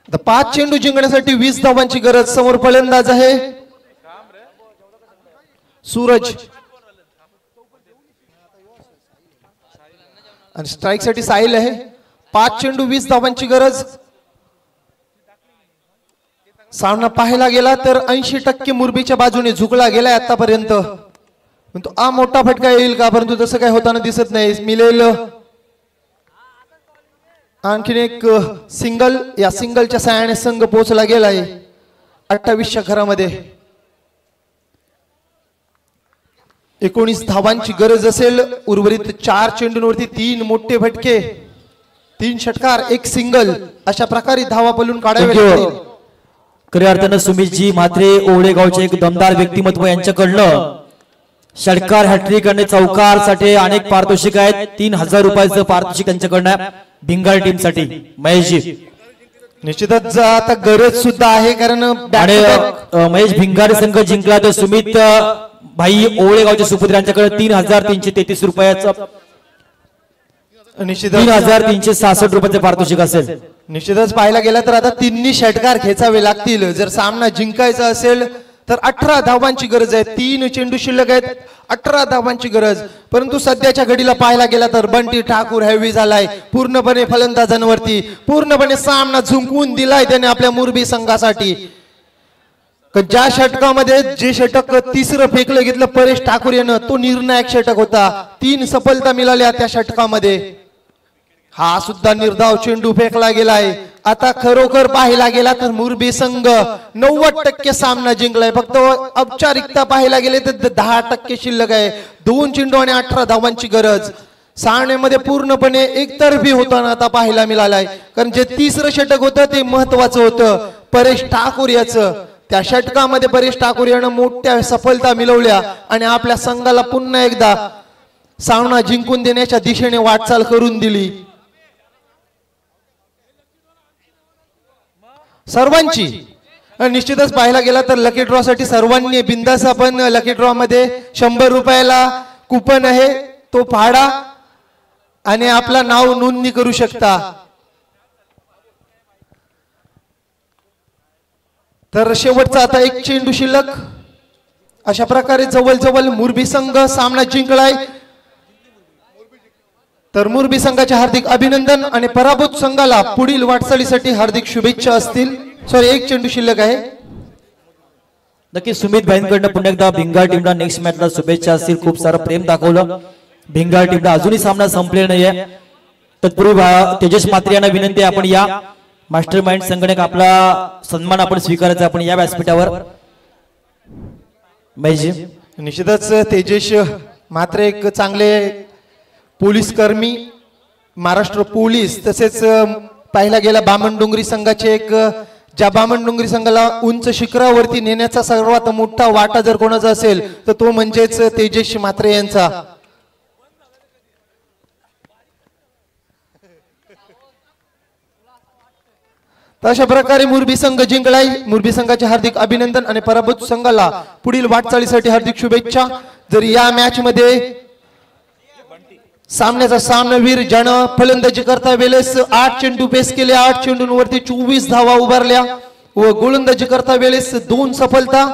आता 5 चेंडू जिंकण्यासाठी 20 धावांची गरज. समोर फलंदाज आहे सूरज आणि स्ट्राईक साठी साहिल आहे. 5 चेंडू 20 धावांची गरज. सामना पाहायला गेला तर 80% मुरबीच्या बाजूने झुकला गेलाय आतापर्यंत, परंतु हा मोठा फटका येईल का? परंतु तसं काही होताना दिसत नाही. मिळेल आणखीन एक सिंगल. या सिंगलच्या साहाय्याने संघ पोहोचला गेलाय 28च्या घरामध्ये. 19 धावांची गरज असेल. उर्वरित 4 चेंडूंवरती 3 मोठे फटके, 3 षटकार, 1 सिंगल, अशा प्रकारे धावा पलून काढाव्या लागतील. खऱ्या अर्थानं सुमितजी म्हात्रे ओवळेगावचे एक दमदार व्यक्तिमत्व यांच्याकडनं षटकार, हॅट्रिक आणि चौकार साठी अनेक पारितोषिक आहेत. 3,000 रुपयाचं पारितोषिक त्यांच्याकडनं भिंगार टीम साठी. महेशजी निश्चितच आता गरज सुद्धा आहे, कारण महेश भिंगार संघ जिंकला तर सुमित भाई ओवळेगावच्या सुपुत्र यांच्याकडे 3,333 रुपयाचं, निश्चित 3,366 रुपयाचे पारितोषिक असेल. निश्चितच पाहायला गेला तर आता 3 षटकार खेचावे लागतील जर सामना जिंकायचा असेल तर. 18 धावांची गरज आहे. 3 चेंडू शिल्लक आहेत, 18 धावांची गरज. परंतु सध्याच्या घडीला पाहायला गेला तर बंटी ठाकूर हेवी झालाय पूर्णपणे फलंदाजांवरती. पूर्णपणे सामना झुंकवून दिलाय त्याने आपल्या मुरबी संघासाठी. ज्या षटकामध्ये जे षटक 3रं फेकलं घेतलं परेश ठाकूर यानं, तो निर्णायक षटक होता. 3 सफलता मिळाल्या त्या षटकामध्ये. हा सुद्धा निर्धाव चेंडू फेकला गेलाय. आता खरोखर पाहायला गेला तर मुरबी संघ 90% सामना जिंकलाय. फक्त औपचारिकता पाहायला गेले तर 10% शिल्लक आहे. 2 चेंडू आणि 18 धावांची गरज. सामन्यामध्ये पूर्णपणे एकतर्फी होताना आता पाहायला मिळालाय, कारण जे 3रं षटक होतं ते महत्वाचं होतं परेश ठाकूर याचं. त्या षटकामध्ये परेश ठाकूर यानं मोठ्या सफलता मिळवल्या आणि आपल्या संघाला पुन्हा एकदा सामना जिंकून देण्याच्या दिशेने वाटचाल करून दिली. सर्वांची निश्चितच पाहायला गेला तर लकी ड्रॉ साठी सर्वांनी बिंदास आपण लकी ड्रॉ मध्ये 100 रुपयाला कुपन आहे तो फाडा आणि आपला नाव नोंदणी करू शकता. तर शेवटचा आता 1 चेंडू शिल्लक. अशा प्रकारे जवळ मुरबी संघ सामना जिंकलाय. तर मुरबी संघाचे हार्दिक अभिनंदन आणि पराभूत संघाला पुढील वाटचालीसाठी हार्दिक शुभेच्छा असतील. सॉरी 1 चेंडू शिल्लक आहे. नक्की सुमित भाईंकडनं पुन्हा एकदा भिंगार टीमला नेक्स्ट मॅचला शुभेच्छा असतील. खूप सारं प्रेम दाखवलं भिंगार टीमला. अजूनही सामना संपलेला नाहीये. तत्पूर्वी तेजस म्हात्रे यांना विनंती आहे आपण या मास्टर माइंड संगणक आपला सन्मान आपण स्वीकारायचा. आपण या व्यासपीठावर महेशजी. निश्चितच तेजस म्हात्रे एक चांगले पोलीस कर्मी, महाराष्ट्र पोलीस, तसेच पाहिला गेला बामणडोंगरी संघाचे एक ज्या बामण डोंगरी संघाला उंच शिखरावरती नेण्याचा सर्वात मोठा वाटा जर कोणाचा असेल तर तो म्हणजेच तेजस्वी म्हात्रे यांचा. अशा प्रकारे मुरबी संघ जिंकलाय. मुरबी संघाचे हार्दिक अभिनंदन आणि पराभूत संघाला पुढील वाटचालीसाठी हार्दिक शुभेच्छा. जर या मॅच मध्ये सामन्याचा सामनावीर ज्यानं फलंदाजी करता वेळेस 8 चेंडू पेस केले, 8 चेंडूंवरती 24 धावा उभारल्या व गोलंदाजी करता वेळेस 2 सफलता